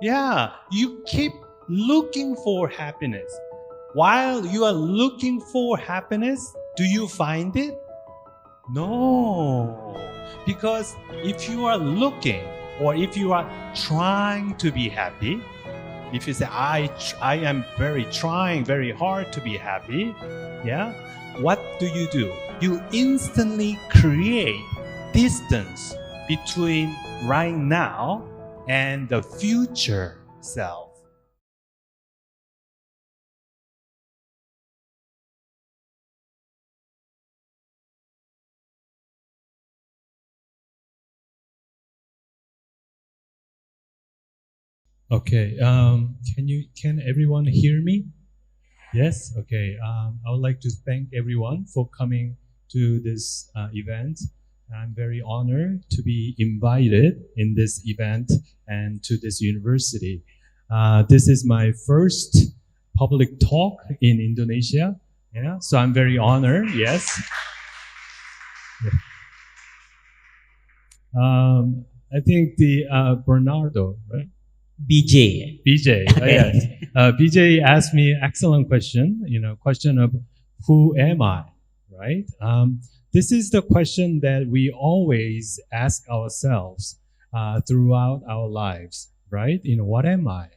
Yeah, you keep looking for happiness. While you are looking for happiness, do you find it? No. Because if you are looking or if you are trying to be happy, if you say, I am trying very hard to be happy, yeah, what do? You instantly create distance between right now and the future self. Okay, can everyone hear me? Yes, okay. I would like to thank everyone for coming to this event. I'm very honored to be invited in this event and to this university. This is my first public talk in Indonesia. Yeah, so I'm very honored. Yes. I think the Bernardo, right? BJ. BJ, yes. BJ asked me excellent question, question of who am I, right? This is the question that we always ask ourselves throughout our lives, right? What am I?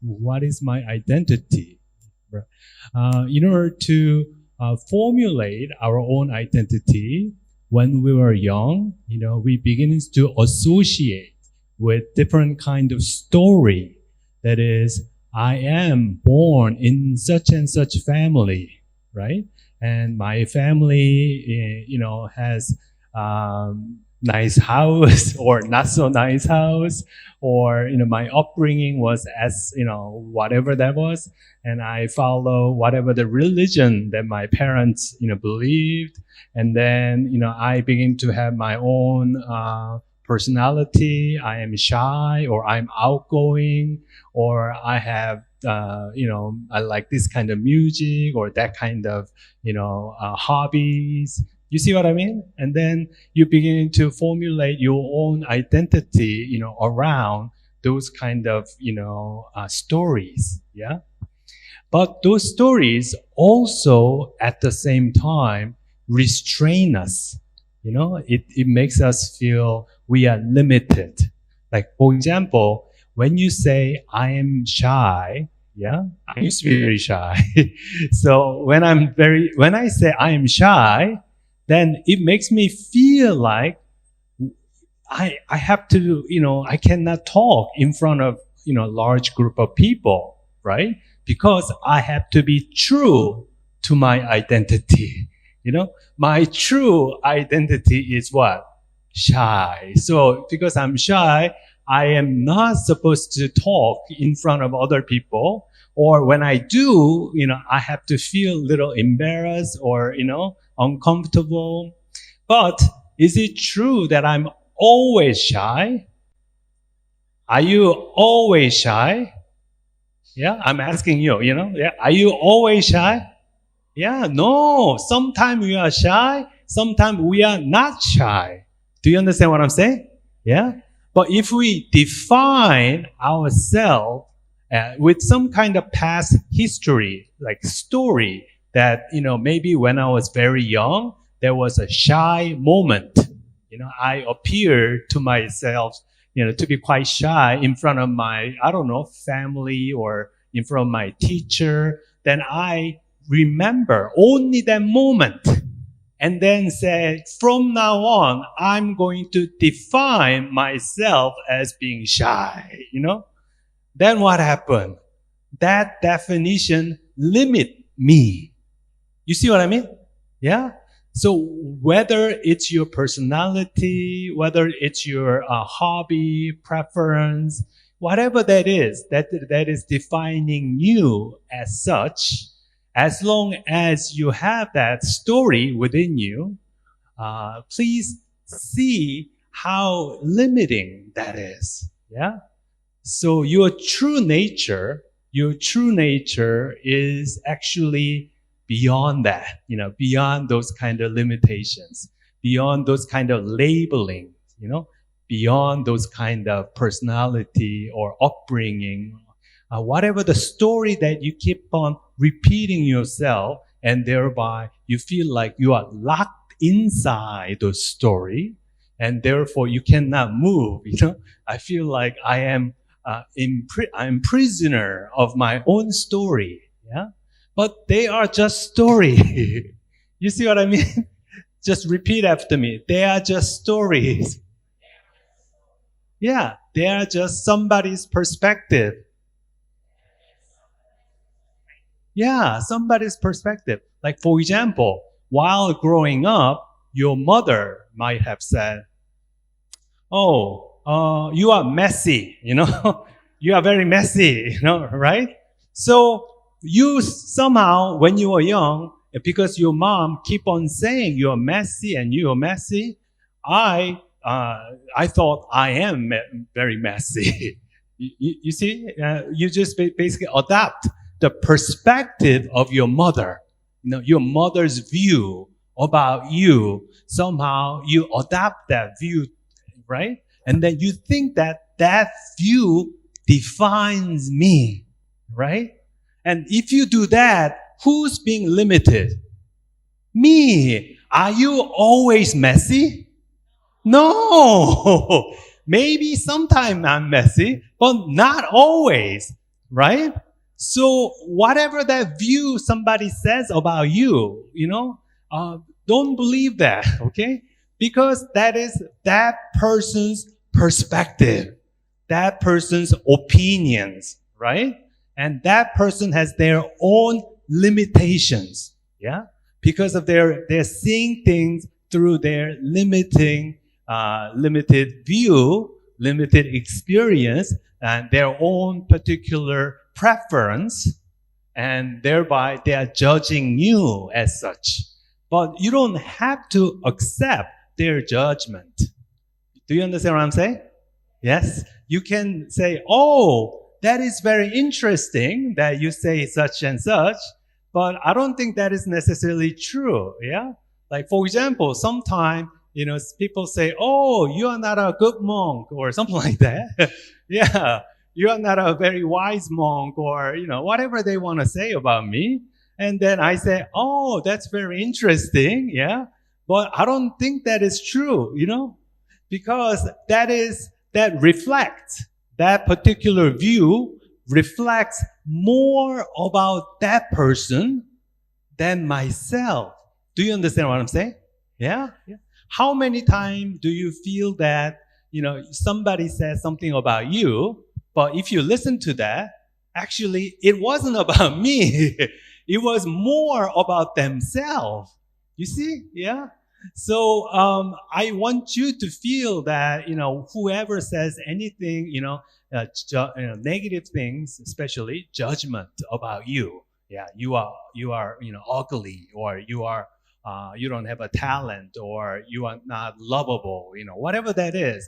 What is my identity? In order to formulate our own identity, when we were young, we begin to associate with different kind of story. That is, I am born in such and such family, right? And my family, has nice house or not so nice house, or my upbringing was as whatever that was, and I follow whatever the religion that my parents believed, and then I begin to have my own personality. I am shy, or I'm outgoing, or I have, I like this kind of music or that kind of, hobbies. You see what I mean? And then you begin to formulate your own identity, around those kind of, stories. Yeah. But those stories also at the same time restrain us. It makes us feel we are limited. Like, for example, when you say, I am shy, yeah, I used to be very shy. So when I say I am shy, then it makes me feel like I have to, I cannot talk in front of, large group of people, right? Because I have to be true to my identity. My true identity is what? Shy. So because I'm shy, I am not supposed to talk in front of other people. Or when I do, I have to feel a little embarrassed or, uncomfortable. But is it true that I'm always shy? Are you always shy? Yeah, I'm asking you, yeah. Are you always shy? Yeah, no. Sometimes we are shy. Sometimes we are not shy. Do you understand what I'm saying? Yeah. But if we define ourselves with some kind of past history, like story, that, maybe when I was very young, there was a shy moment. I appeared to myself, to be quite shy in front of my, family or in front of my teacher. Then I remember only that moment and then say, from now on, I'm going to define myself as being shy, Then what happened? That definition limit me. You see what I mean? Yeah? So whether it's your personality, whether it's your hobby, preference, whatever that is defining you as such, as long as you have that story within you, please see how limiting that is. Yeah? So your true nature is actually beyond that, beyond those kind of limitations, beyond those kind of labeling, beyond those kind of personality or upbringing, whatever the story that you keep on repeating yourself, and thereby you feel like you are locked inside the story, and therefore you cannot move. I feel like I'm prisoner of my own story. Yeah, but they are just story. You see what I mean? Just repeat after me. They are just stories. Yeah, they are just somebody's perspective. Yeah, somebody's perspective. Like, for example, while growing up, your mother might have said, oh, you are messy, you are very messy, right? So you somehow, when you were young, because your mom keep on saying you're messy and you're messy, I thought I am very messy. You see, you just basically adapt the perspective of your mother, your mother's view about you. Somehow you adapt that view, right? And then you think that view defines me, right? And if you do that, who's being limited? Me. Are you always messy? No. Maybe sometime I'm messy, but not always, right? So whatever that view somebody says about you, don't believe that, okay? Because that is that person's perspective, that person's opinions, right? And that person has their own limitations, yeah? Because of they're seeing things through their limited view, limited experience, and their own particular preference, and thereby they are judging you as such. But you don't have to accept their judgment. Do you understand what I'm saying? Yes? You can say, oh, that is very interesting that you say such and such, but I don't think that is necessarily true, yeah? Like, for example, sometimes, people say, oh, you are not a good monk, or something like that. Yeah, you are not a very wise monk, or, whatever they want to say about me. And then I say, oh, that's very interesting, yeah? But I don't think that is true, because that reflects, that particular view reflects more about that person than myself. Do you understand what I'm saying? Yeah? How many times do you feel that, somebody says something about you, but if you listen to that, actually, it wasn't about me. It was more about themselves. You see? Yeah? So I want you to feel that, whoever says anything, negative things, especially judgment about you. Yeah, you are, ugly, or you don't have a talent, or you are not lovable, whatever that is,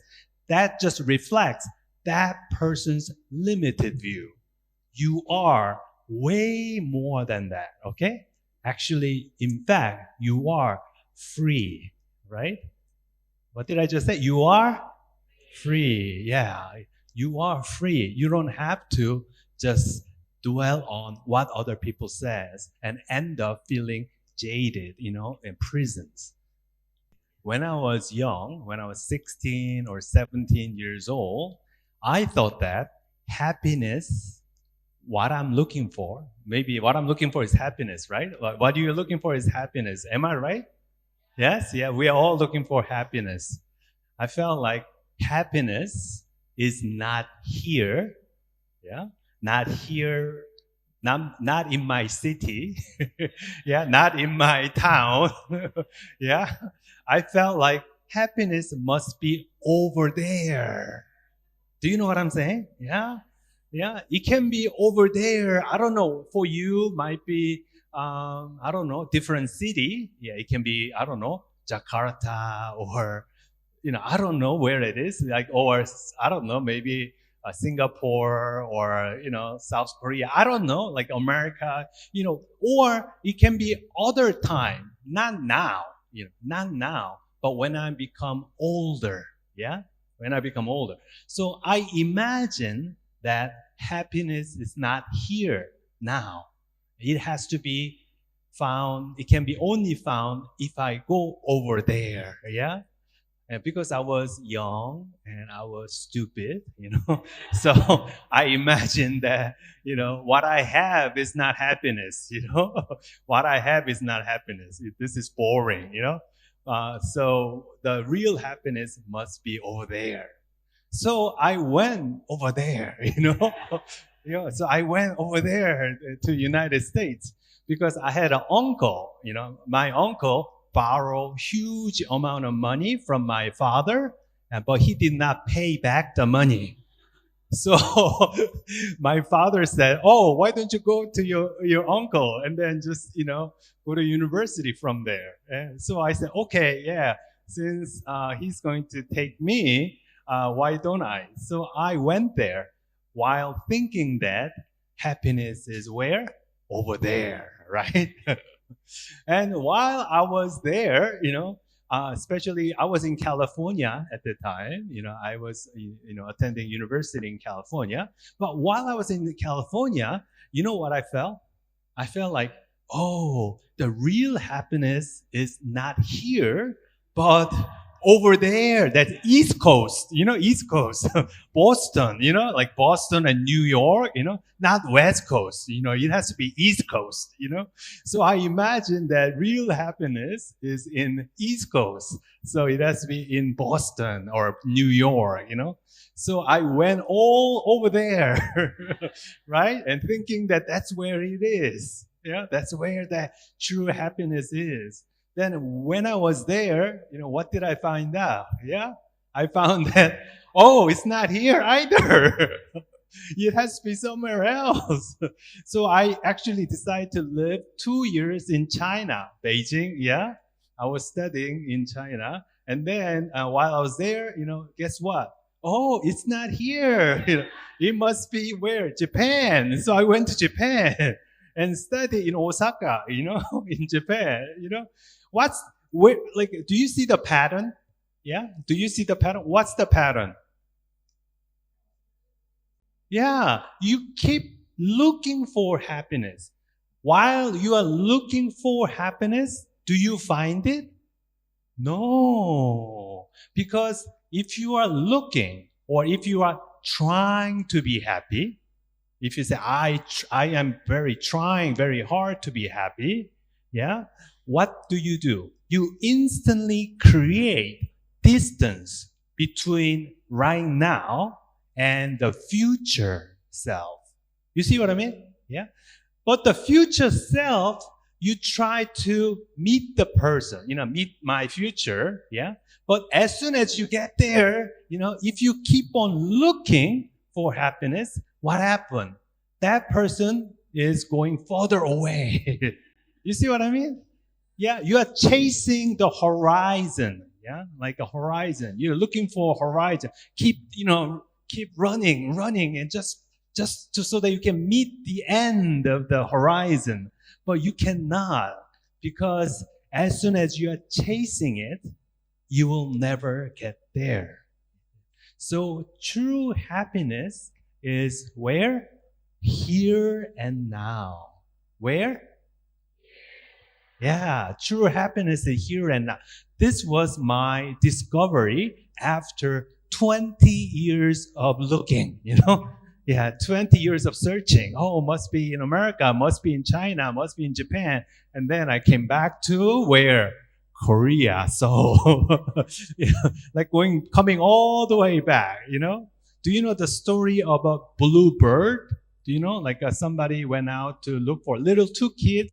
that just reflects that person's limited view. You are way more than that, okay? Actually, in fact, you are free, right? What did I just say? You are free. Yeah, you are free. You don't have to just dwell on what other people says and end up feeling jaded, in prisons. When I was young, when I was 16 or 17 years old, I thought that happiness, what I'm looking for, maybe what I'm looking for is happiness, right? What you're looking for is happiness. Am I right? Yes? Yeah, we are all looking for happiness. I felt like happiness is not here, yeah? Not here, not in my city, yeah, not in my town, yeah? I felt like happiness must be over there. Do you know what I'm saying? Yeah? Yeah, it can be over there. I don't know, for you might be, I don't know, different city. Yeah, it can be, I don't know, Jakarta, or, I don't know where it is. Like, or, I don't know, maybe Singapore, or, South Korea. I don't know, like America, or it can be other time, not now, not now, but when I become older, yeah? when I become older. So I imagine that happiness is not here now. It has to be found, it can be only found if I go over there, yeah? And because I was young and I was stupid, so I imagined that, what I have is not happiness, what I have is not happiness. This is boring, so the real happiness must be over there. So I went over there, so I went over there to United States because I had an uncle, my uncle borrowed huge amount of money from my father, but he did not pay back the money. So my father said, "Oh, why don't you go to your uncle and then just, go to university from there?" And so I said, "Okay, yeah, since he's going to take me, why don't I?" So I went there while thinking that happiness is where? Over there, right? And while I was there, especially I was in California at the time, I was, attending university in California. But while I was in California, you know what I felt? I felt like, oh, the real happiness is not here, but over there, that's East Coast, East Coast, Boston, like Boston and New York, not West Coast, it has to be East Coast, So I imagine that real happiness is in East Coast. So it has to be in Boston or New York, So I went all over there, right? And thinking that that's where it is. Yeah, that's where that true happiness is. Then when I was there, what did I find out? Yeah, I found that, oh, it's not here either. It has to be somewhere else. So I actually decided to live 2 years in China, Beijing. Yeah, I was studying in China. And then while I was there, guess what? Oh, it's not here. It must be where? Japan. So I went to Japan and studied in Osaka, in Japan, do you see the pattern? Yeah? Do you see the pattern? What's the pattern? Yeah, you keep looking for happiness. While you are looking for happiness, do you find it? No. Because if you are looking or if you are trying to be happy, if you say, I am trying very hard to be happy, yeah, what do? You instantly create distance between right now and the future self. You see what I mean? Yeah. But the future self, you try to meet the person, meet my future. Yeah. But as soon as you get there, if you keep on looking for happiness, what happened? That person is going further away. You see what I mean? Yeah, you are chasing the horizon. Yeah, like a horizon. You're looking for a horizon. Keep running, and just so that you can meet the end of the horizon. But you cannot, because as soon as you are chasing it, you will never get there. So true happiness is where? Here and now. Where? Yeah, true happiness is here and now. This was my discovery after 20 years of looking, Yeah, 20 years of searching. Oh, must be in America, must be in China, must be in Japan. And then I came back to where? Korea. So, like coming all the way back, Do you know the story about blue bird? Do you know, like somebody went out to look for two kids,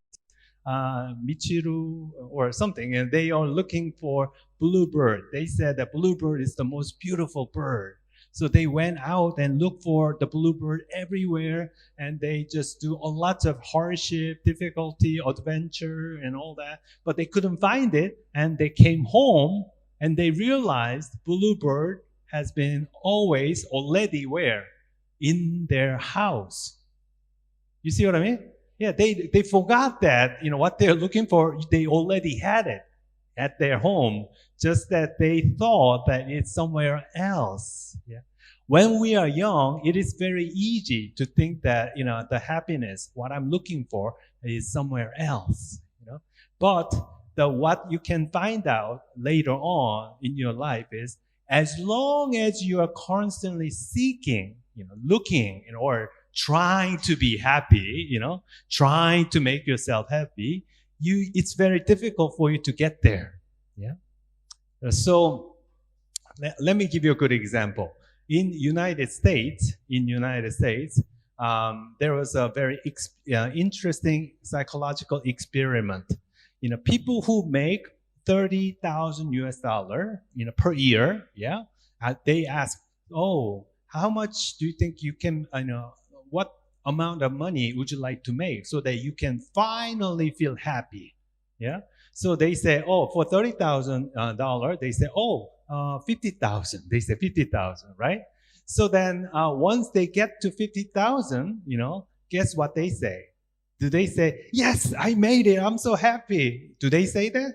Michiru or something, and they are looking for bluebird. They said that bluebird is the most beautiful bird. So they went out and looked for the bluebird everywhere, and they just do a lot of hardship, difficulty, adventure, and all that. But they couldn't find it, and they came home, and they realized bluebird has been already where? In their house. You see what I mean? Yeah, they forgot that, what they're looking for, they already had it. at their home, just that they thought that it's somewhere else. Yeah. When we are young, it is very easy to think that, the happiness, what I'm looking for, is somewhere else. But what you can find out later on in your life is, as long as you are constantly seeking, looking, or trying to be happy, trying to make yourself happy, it's very difficult for you to get there. Yeah. So let me give you a good example. In United States, there was a very interesting psychological experiment. People who make $30,000 per year, yeah, they ask, oh, how much do you think you can, what amount of money would you like to make so that you can finally feel happy? Yeah. So they say, oh, for $30,000, they say, 50,000. They say 50,000, right? So then once they get to 50,000, guess what they say? Do they say, yes, I made it, I'm so happy? Do they say that?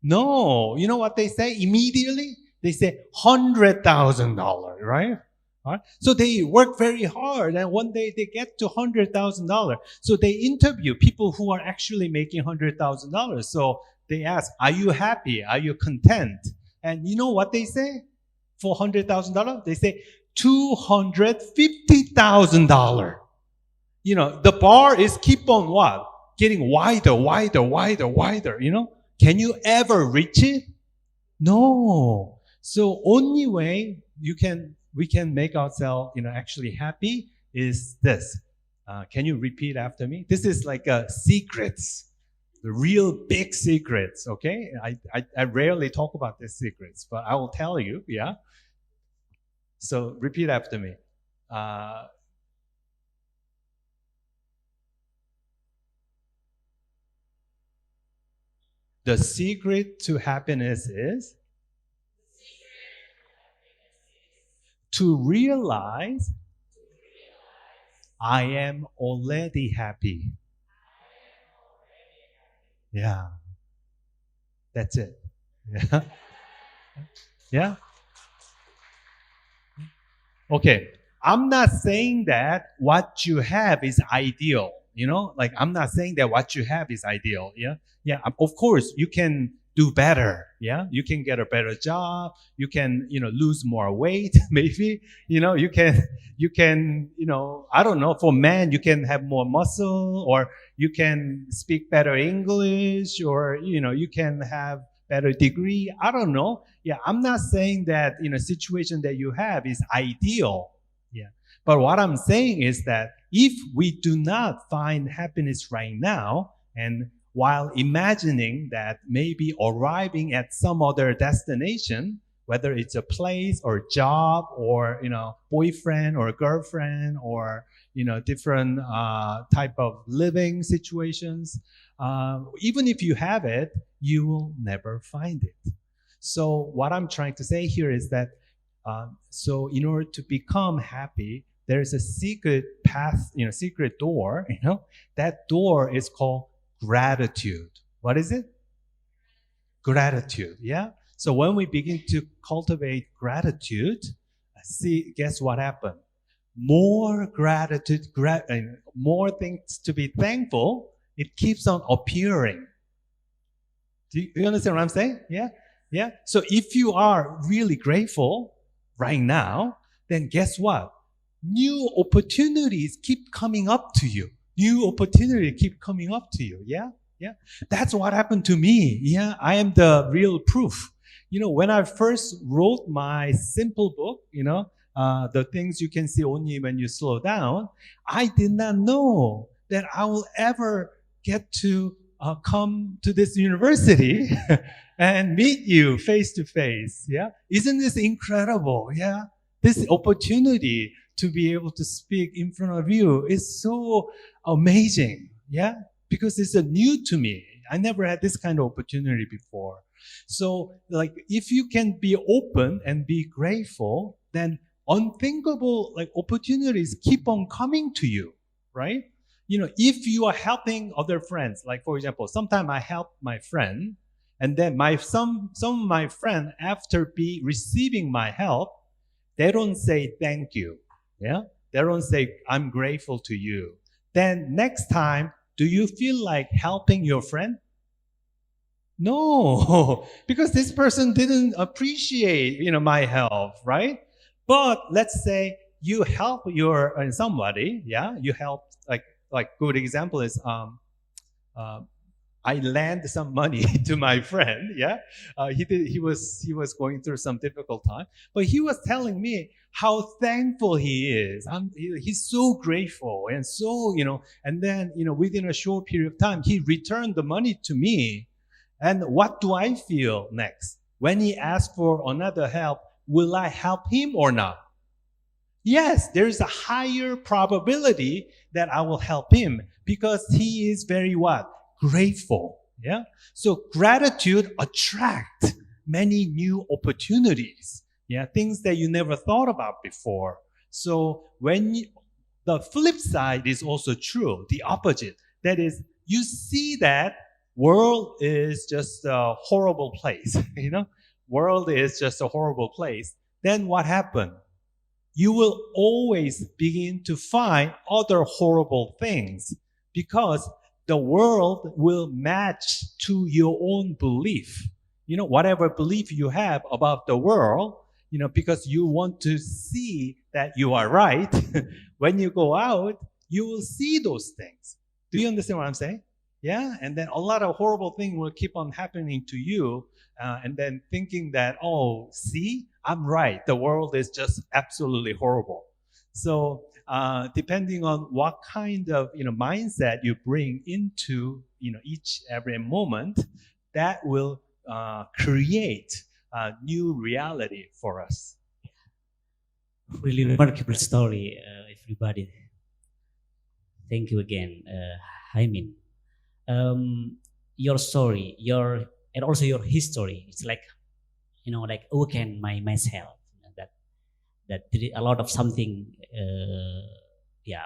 No. You know what they say immediately? They say $100,000, right? So they work very hard, and one day they get to $100,000. So they interview people who are actually making $100,000. So they ask, are you happy? Are you content? And you know what they say? For $100,000, they say $250,000. The bar is keep on what? Getting wider. Can you ever reach it? No. So only way we can make ourselves, actually happy is this. Can you repeat after me? This is like secrets, the real big secrets. Okay, I rarely talk about these secrets, but I will tell you. Yeah. So repeat after me. The secret to happiness is to realize I am already happy. Yeah. That's it. Yeah. Yeah. Okay. I'm not saying that what you have is ideal. I'm not saying that what you have is ideal. Yeah. Yeah. Of course, you can do better. Yeah. You can get a better job. You can, lose more weight. Maybe, you can, I don't know, for men, you can have more muscle, or you can speak better English, or, you can have better degree. I don't know. Yeah. I'm not saying that, situation that you have is ideal. Yeah. But what I'm saying is that if we do not find happiness right now, and while imagining that maybe arriving at some other destination, whether it's a place or job or, boyfriend or girlfriend or, different type of living situations, even if you have it, you will never find it. So what I'm trying to say here is that, so in order to become happy, there's a secret path, secret door, that door is called gratitude. What is it? Gratitude, yeah? So when we begin to cultivate gratitude, guess what happened? More gratitude, more things to be thankful, it keeps on appearing. Do you understand what I'm saying? Yeah? Yeah? So if you are really grateful right now, then guess what? New opportunities keep coming up to you. New opportunity keep coming up to you. Yeah? Yeah. That's what happened to me. Yeah. I am the real proof. When I first wrote my simple book, the things you can see only when you slow down, I did not know that I will ever get to come to this university and meet you face to face. Yeah. Isn't this incredible? Yeah. This opportunity to be able to speak in front of you is so amazing. Yeah. Because it's new to me. I never had this kind of opportunity before. So if you can be open and be grateful, then unthinkable opportunities keep on coming to you, right? If you are helping other friends, like for example, sometimes I help my friend And then some of my friends, after receiving my help, they don't say thank you. Yeah, they don't say I'm grateful to you. Then next time, do you feel like helping your friend? No, because this person didn't appreciate, my help, right? But let's say you help somebody, yeah, you help, like good example is I lend some money to my friend, yeah. He was going through some difficult time, but he was telling me how thankful he is. He's so grateful and so, and then, within a short period of time, he returned the money to me. And what do I feel next? When he asks for another help, will I help him or not? Yes, there's a higher probability that I will help him because he is very what? Grateful. Yeah. So gratitude attracts many new opportunities. Yeah. Things that you never thought about before. So the flip side is also true. The opposite. That is, you see that world is just a horrible place. World is just a horrible place. Then what happened? You will always begin to find other horrible things because the world will match to your own belief. Whatever belief you have about the world, because you want to see that you are right. When you go out, you will see those things. Do you understand what I'm saying? Yeah, and then a lot of horrible things will keep on happening to you, and then thinking that, oh, see, I'm right. The world is just absolutely horrible. So depending on what kind of mindset you bring into every moment, that will create a new reality for us. Really remarkable story, everybody. Thank you again, Haemin. Your story, and also your history. It's like, like awaken myself. That there is a lot of something.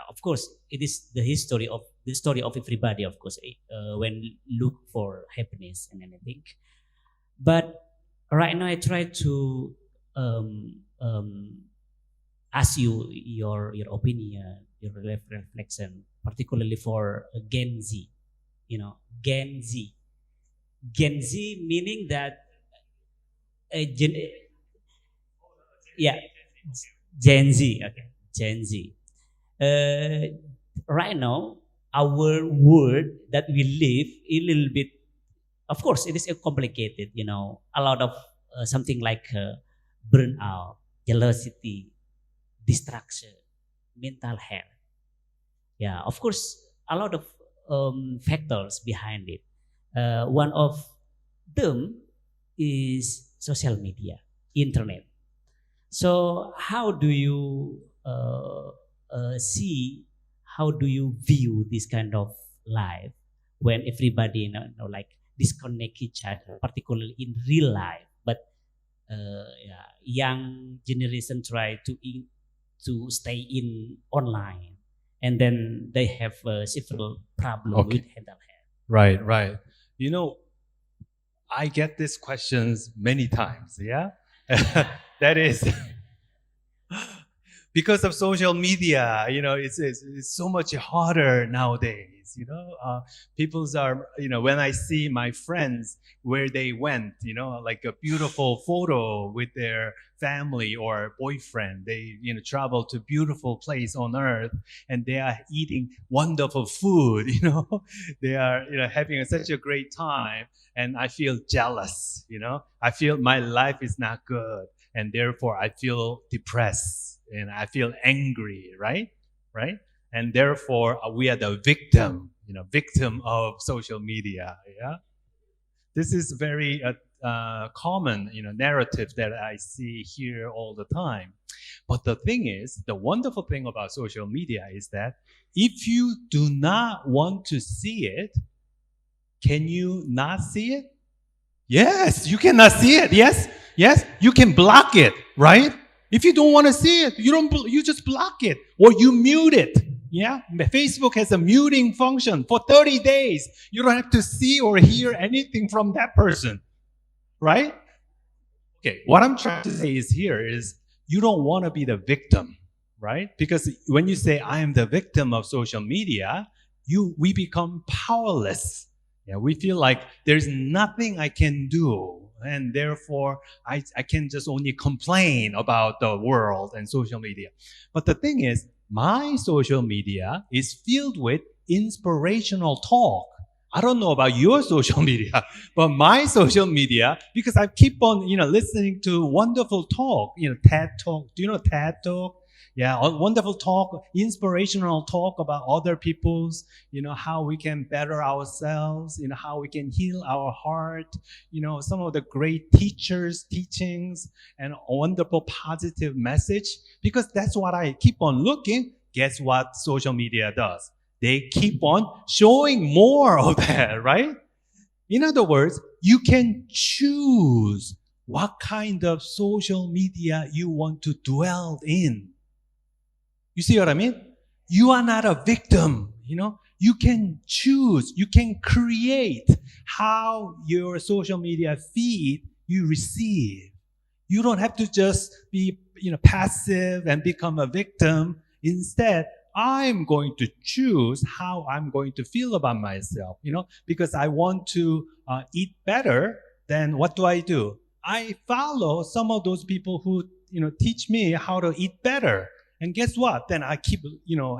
Of course, it is the story of everybody. Of course, when look for happiness and anything. But right now, I try to ask you your opinion, your reflection, particularly for Gen Z. Gen Z. Gen Z meaning that Gen Z. Okay, Gen Z. Right now, our world that we live a little bit. Of course, it is complicated. A lot of something like burnout, jealousy, distraction, mental health. Yeah, of course, a lot of factors behind it. One of them is social media, internet. So how do you see? How do you view this kind of life when everybody like disconnect each other, particularly in real life? But young generation try to stay in online, and then they have several problems with mental health. Right. I get these questions many times. Yeah, that is because of social media. It's so much harder nowadays. People are, when I see my friends where they went, like a beautiful photo with their family or boyfriend, they, travel to beautiful place on earth and they are eating wonderful food, they are, having such a great time. And I feel jealous, I feel my life is not good. And therefore I feel depressed and I feel angry, right? And therefore we are the victim, victim of social media. Yeah, this is very common, narrative that I see here all the time. But the thing is, the wonderful thing about social media is that if you do not want to see it, can you not see it? Yes, you cannot see it. Yes, you can block it, right? If you don't want to see it, you just block it or you mute it. Yeah, Facebook has a muting function for 30 days. You don't have to see or hear anything from that person, right? Okay, what I'm trying to say is here is you don't want to be the victim, right? Because when you say I am the victim of social media, we become powerless. Yeah, we feel like there's nothing I can do, and therefore I can just only complain about the world and social media. But the thing is, my social media is filled with inspirational talk. I don't know about your social media, but my social media, because I keep on, listening to wonderful talk, TED Talk. Do you know TED Talk? Yeah, wonderful talk, inspirational talk about other people's, how we can better ourselves, how we can heal our heart, some of the great teachers' teachings and a wonderful positive message. Because that's what I keep on looking. Guess what social media does? They keep on showing more of that, right? In other words, you can choose what kind of social media you want to dwell in. You see what I mean? You are not a victim, You can choose, you can create how your social media feed you receive. You don't have to just be, passive and become a victim. Instead, I'm going to choose how I'm going to feel about myself, because I want to eat better. Then what do? I follow some of those people who, teach me how to eat better. And guess what? Then I keep,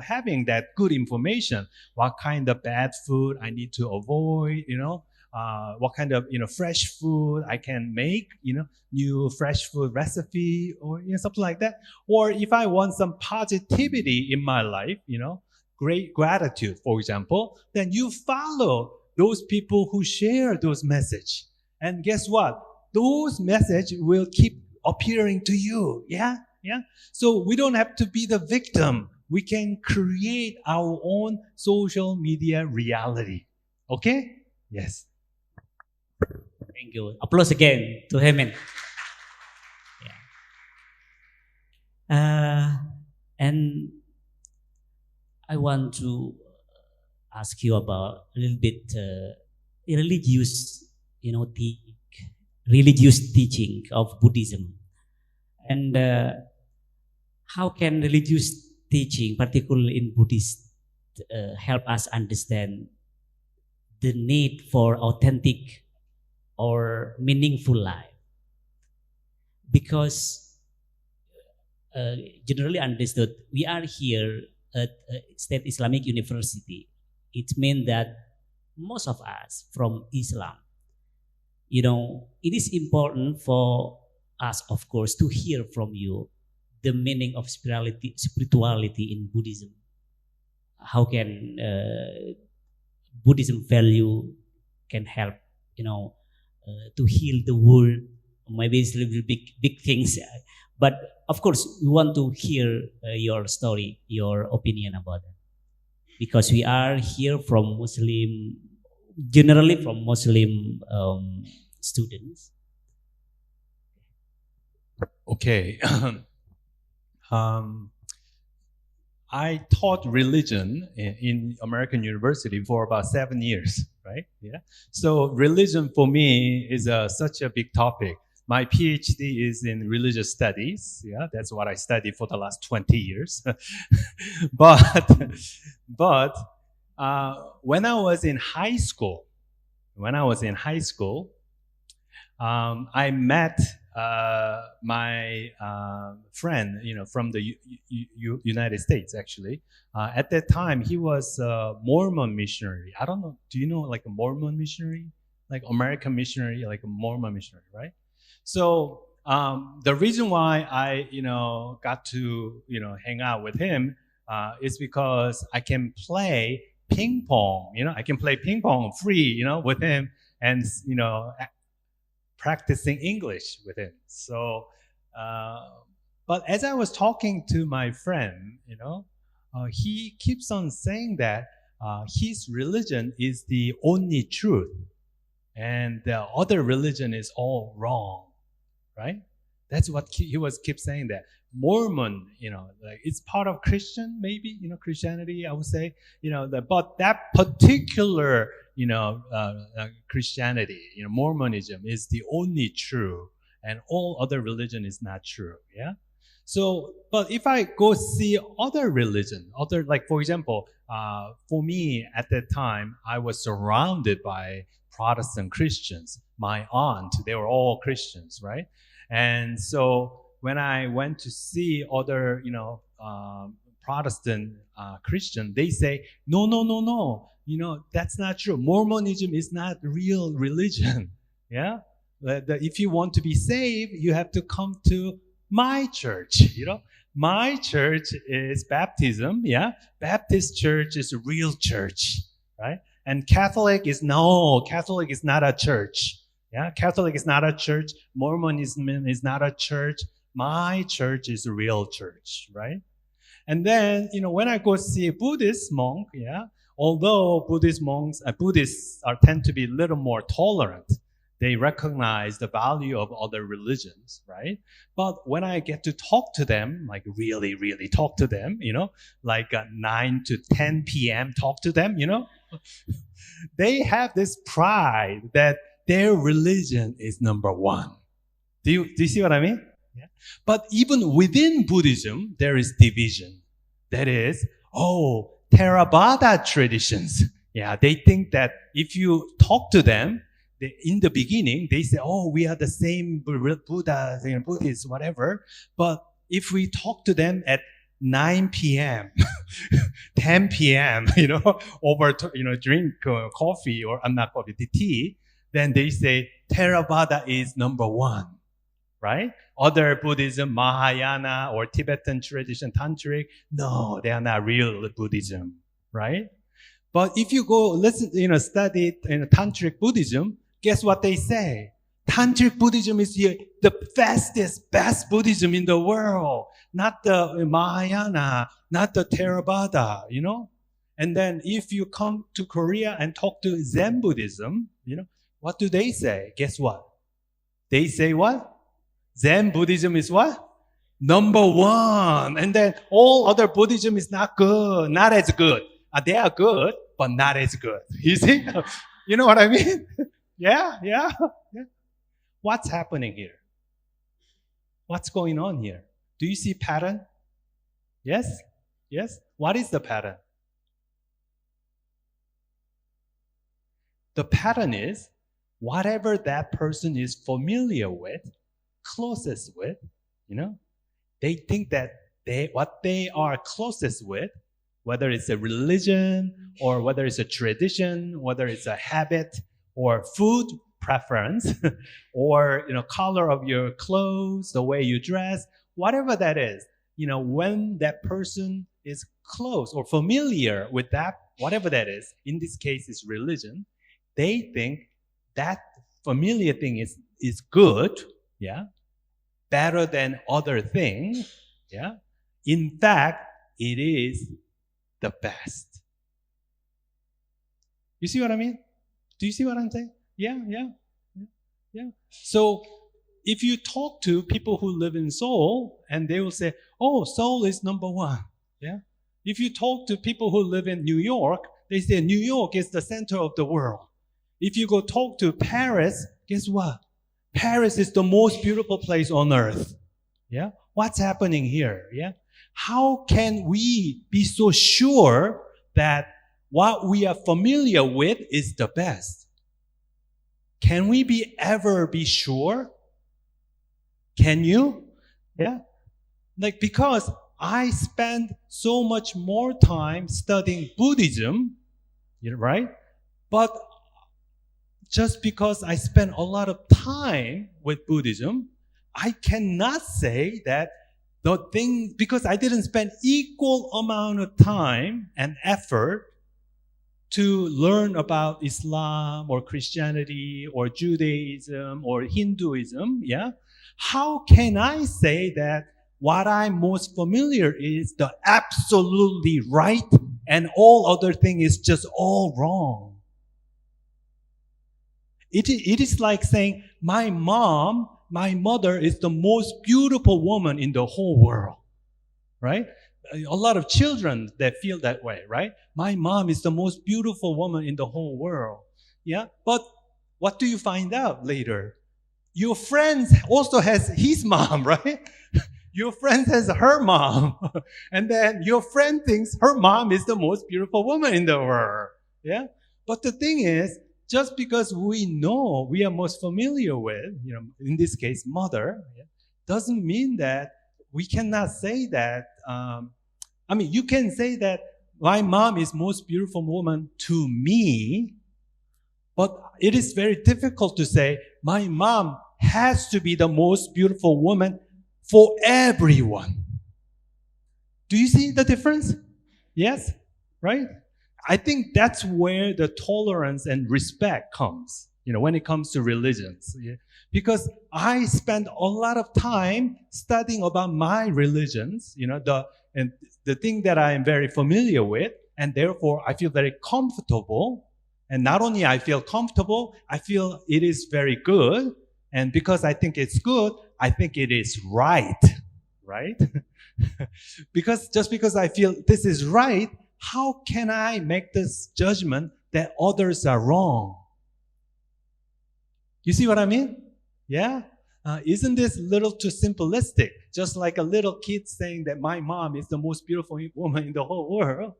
having that good information. What kind of bad food I need to avoid, what kind of, fresh food I can make, new fresh food recipe or, something like that. Or if I want some positivity in my life, great gratitude, for example, then you follow those people who share those messages. And guess what? Those messages will keep appearing to you. Yeah. So we don't have to be the victim. We can create our own social media reality. Okay? Yes. Thank you. Applause again to Haemin. Yeah. And I want to ask you about a little bit religious, religious teaching of Buddhism. And how can religious teaching, particularly in Buddhist, help us understand the need for authentic or meaningful life? Because generally understood, we are here at State Islamic University. It means that most of us from Islam, it is important for us, of course, to hear from you the meaning of spirituality in Buddhism. How can Buddhism value can help, to heal the world? Maybe it's a little big things, but of course we want to hear your story, your opinion about it, because we are here from Muslim, generally from Muslim students. Okay. I taught religion in American University for about 7 years, right? Yeah. So religion for me is such a big topic. My PhD is in religious studies. Yeah, that's what I studied for the last 20 years. but when I was in high school, I met my friend, from the United States, actually. At that time, he was a Mormon missionary. I don't know. Do you know like a Mormon missionary? Like American missionary, like a Mormon missionary, right? So the reason why I, got to, hang out with him is because I can play ping pong. I can play ping pong free, with him, and practicing English with him. So, but as I was talking to my friend, he keeps on saying that his religion is the only truth, and the other religion is all wrong, right? That's what he keep saying, that Mormon, like it's part of Christian, maybe, Christianity, I would say, but that particular, Christianity, Mormonism is the only true, and all other religion is not true. Yeah. So, but if I go see other religion, like for example, for me at that time, I was surrounded by Protestant Christians. My aunt, they were all Christians, right? And so when I went to see other, Protestant Christian, they say, no, no, no, no, that's not true. Mormonism is not real religion. Yeah, if you want to be saved, you have to come to my church. My church is baptism. Yeah, Baptist church is a real church, right? And Catholic is not a church. Yeah, Catholic is not a church. Mormonism is not a church. My church is a real church, right? And then, when I go see a Buddhist monk, yeah, although Buddhists tend to be a little more tolerant, they recognize the value of other religions, right? But when I get to talk to them, like really, really talk to them, like 9 to 10 p.m. talk to them, they have this pride that their religion is number one. Do you see what I mean? Yeah. But even within Buddhism, there is division. That is, Theravada traditions. Yeah, they think that if you talk to them, in the beginning, they say, we are the same Buddha, Buddhists, whatever. But if we talk to them at 9 p.m., 10 p.m., over, drink coffee or not coffee, the tea, then they say Theravada is number one, right? Other Buddhism, Mahayana or Tibetan tradition, Tantric, no, they are not real Buddhism, right? But if you go listen, study Tantric Buddhism, guess what they say? Tantric Buddhism is the fastest, best Buddhism in the world, not the Mahayana, not the Theravada, And then if you come to Korea and talk to Zen Buddhism, what do they say? Guess what? They say what? Zen Buddhism is what? Number one. And then all other Buddhism is not good, not as good. They are good, but not as good. You see? You know what I mean? Yeah. What's happening here? What's going on here? Do you see pattern? Yes? What is the pattern? The pattern is whatever that person is familiar with, closest with, they think that what they are closest with, whether it's a religion or whether it's a tradition, whether it's a habit or food preference or color of your clothes, the way you dress, whatever that is, when that person is close or familiar with that, whatever that is, in this case is religion, they think that familiar thing is good, yeah, better than other things, yeah. In fact, it is the best. You see what I mean? Do you see what I'm saying? Yeah. So if you talk to people who live in Seoul, and they will say, Seoul is number one. Yeah. If you talk to people who live in New York, they say New York is the center of the world. If you go talk to Paris, guess what? Paris is the most beautiful place on earth. Yeah. What's happening here? Yeah. How can we be so sure that what we are familiar with is the best? Can we ever be sure? Can you? Yeah. Because I spend so much more time studying Buddhism, right? But just because I spend a lot of time with Buddhism, I cannot say that because I didn't spend equal amount of time and effort to learn about Islam or Christianity or Judaism or Hinduism, yeah? How can I say that what I'm most familiar is the absolutely right and all other thing is just all wrong? It is like saying my mom my mother is the most beautiful woman in the whole world, right? A lot of children that feel that way, right? My mom is the most beautiful woman in the whole world. Yeah, but what do you find out later? Your friend also has his mom, right? Your friend has her mom. And then your friend thinks her mom is the most beautiful woman in the world. Yeah? But the thing is, just because we know, we are most familiar with, in this case, mother, yeah, doesn't mean that we cannot say that. You can say that my mom is most beautiful woman to me, but it is very difficult to say my mom has to be the most beautiful woman for everyone. Do you see the difference? Yes, right? I think that's where the tolerance and respect comes, when it comes to religions. Yeah? Because I spend a lot of time studying about my religions, and the thing that I am very familiar with, and therefore I feel very comfortable. And not only I feel comfortable, I feel it is very good. And because I think it's good, I think it is right, right? Just because I feel this is right, how can I make this judgment that others are wrong? You see what I mean? Yeah? Isn't this a little too simplistic? Just like a little kid saying that my mom is the most beautiful woman in the whole world.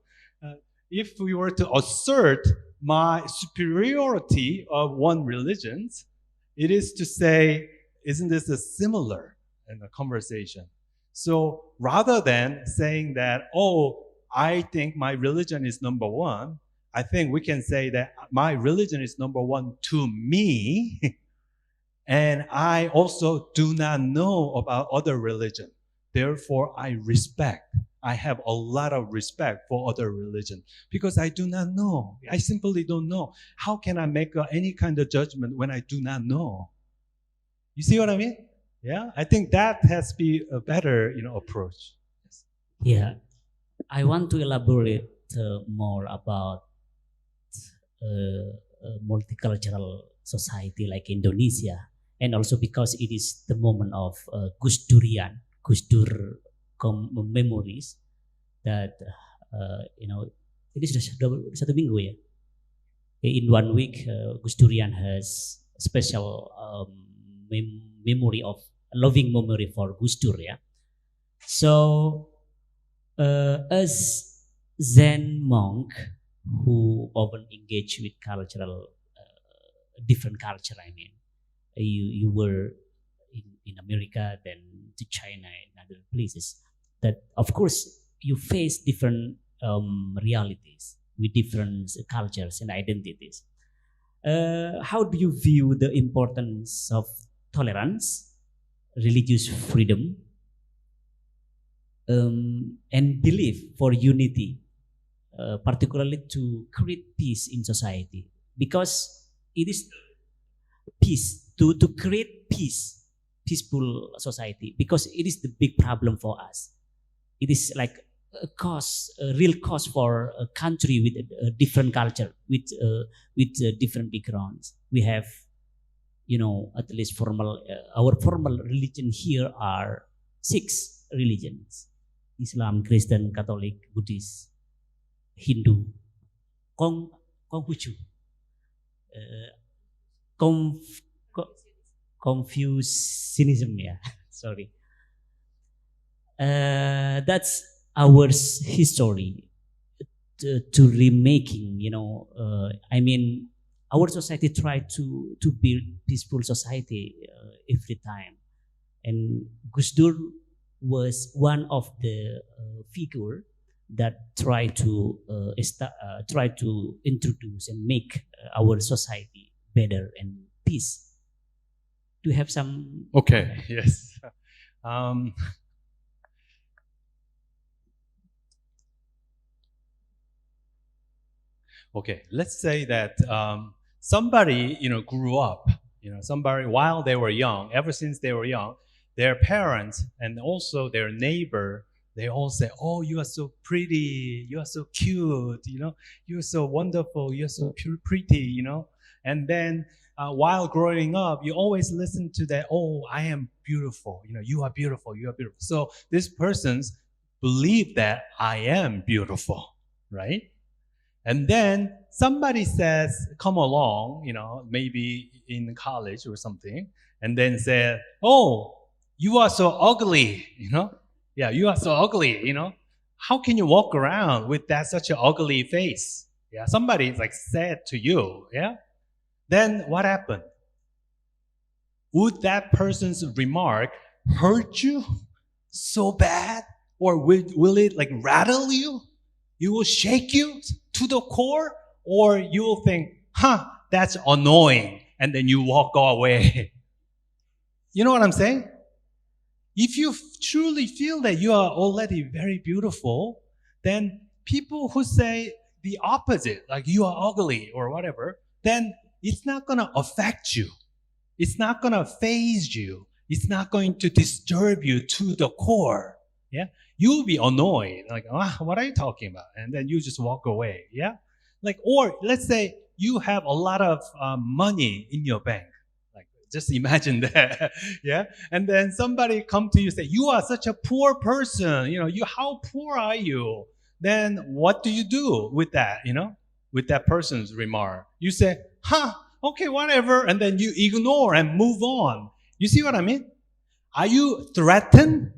If we were to assert my superiority of one religion, it is to say, isn't this a similar in a conversation? So rather than saying that, I think my religion is number one, I think we can say that my religion is number one to me, and I also do not know about other religion. Therefore, I have a lot of respect for other religion because I do not know. I simply don't know. How can I make any kind of judgment when I do not know? You see what I mean? Yeah, I think that has to be a better, approach. Yes. Yeah, I want to elaborate more about a multicultural society like Indonesia, and also because it is the moment of GusDur memories that ini sudah satu minggu ya. In 1 week, GusDurian has special memory of loving memory for Gus Dur, yeah. So as Zen monk who often engage with cultural different culture, you were in America, then to China and other places, that of course you face different realities with different cultures and identities. How do you view the importance of tolerance, religious freedom, and belief for unity, particularly to create peace in society? Because it is peace, to create peaceful society, because it is the big problem for us. It is like a real cause for a country with a different culture, with different backgrounds. We have, at least our formal religion here are 6 religions: Islam, Christian, Catholic, Buddhist, Hindu, Confucius, Confucianism. Yeah, sorry. That's our history to remaking. Our society try to build peaceful society every time, and Gus Dur was one of the figure that try to introduce and make our society better and peace. Do you have some? Okay. Yes. Okay. Let's say that somebody grew up. Somebody while they were young, ever since they were young, their parents and also their neighbor, they all say, "Oh, you are so pretty. You are so cute. You're so wonderful. You're so pretty. And then while growing up, you always listen to that, oh, I am beautiful. You are beautiful. You are beautiful. So this person's believe that I am beautiful, right? And then somebody says, come along, maybe in college or something, and then said, oh, you are so ugly, Yeah, you are so ugly, How can you walk around with that such an ugly face? Yeah, somebody like said to you, yeah? Then what happened? Would that person's remark hurt you so bad? Or will it like rattle you? You will shake you to the core? Or you will think, that's annoying. And then you walk away. You know what I'm saying? If you truly feel that you are already very beautiful, then people who say the opposite, like you are ugly or whatever, then it's not going to affect you. It's not going to faze you. It's not going to disturb you to the core. Yeah, you'll be annoyed, like, what are you talking about? And then you just walk away. Yeah, like, or let's say you have a lot of money in your bank. Like, just imagine that. Yeah, and then somebody come to you and say, you are such a poor person. How poor are you? Then what do you do with that? With that person's remark, you say, okay, whatever, and then you ignore and move on. You see what I mean? Are you threatened?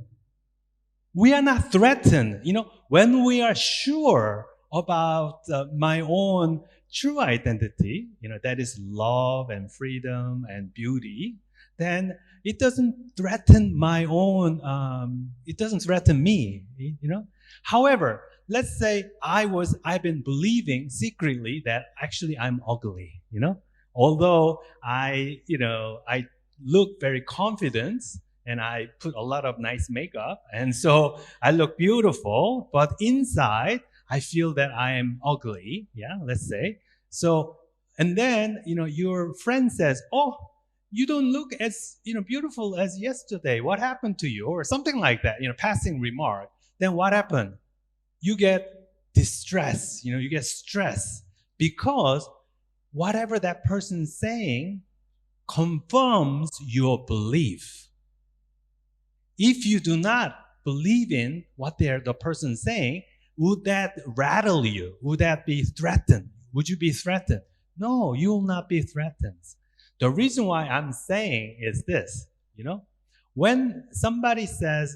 We are not threatened. When we are sure about my own true identity, that is love and freedom and beauty, then it doesn't threaten my own, it doesn't threaten me, However, let's say I've been believing secretly that actually I'm ugly, Although I look very confident, and I put a lot of nice makeup, and so I look beautiful, but inside I feel that I am ugly, yeah, let's say. So, and then, your friend says, oh, you don't look as, beautiful as yesterday. What happened to you? Or something like that, passing remark. Then what happened? You get distress, you get stress, because whatever that person's saying confirms your belief. If you do not believe in what the person's saying, would that rattle you? Would that be threatened? Would you be threatened? No, you will not be threatened. The reason why I'm saying is this, when somebody says,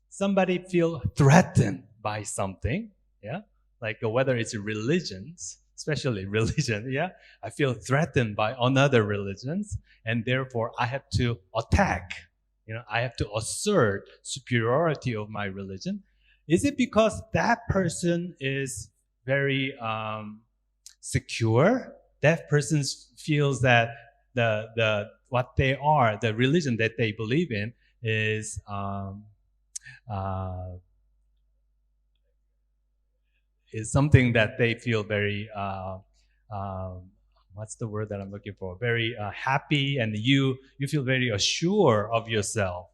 somebody feel threatened by something, yeah, like whether it's religions, especially religion, yeah, I feel threatened by another religions, and therefore I have to attack. I have to assert superiority of my religion. Is it because that person is very secure? That person feels that what they are, the religion that they believe in, is something that they feel very what's the word that I'm looking for? Very happy, and you feel very assured of yourself.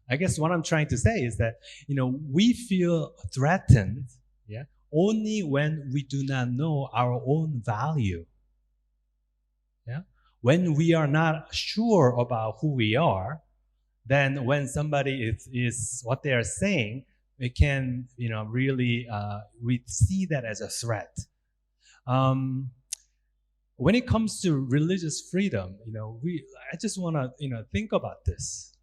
I guess what I'm trying to say is that, we feel threatened, yeah, only when we do not know our own value. Yeah, when we are not sure about who we are, then when somebody is what they are saying, it can, really we see that as a threat. When it comes to religious freedom, I just want to, think about this.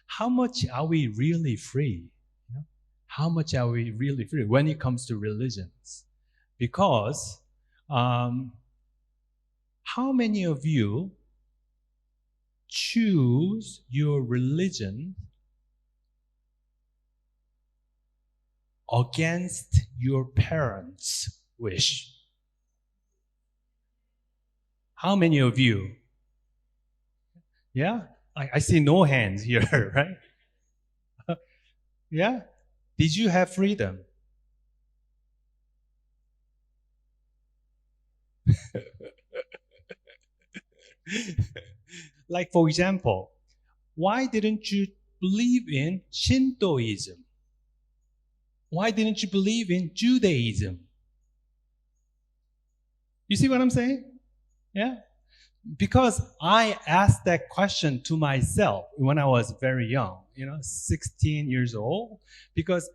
How much are we really free? How much are we really free when it comes to religions? Because how many of you choose your religion against your parents' wish? How many of you? Yeah? I see no hands here, right? Yeah? Did you have freedom? Like, for example, why didn't you believe in Shintoism? Why didn't you believe in Judaism? You see what I'm saying? Yeah. Because I asked that question to myself when I was very young, 16 years old, because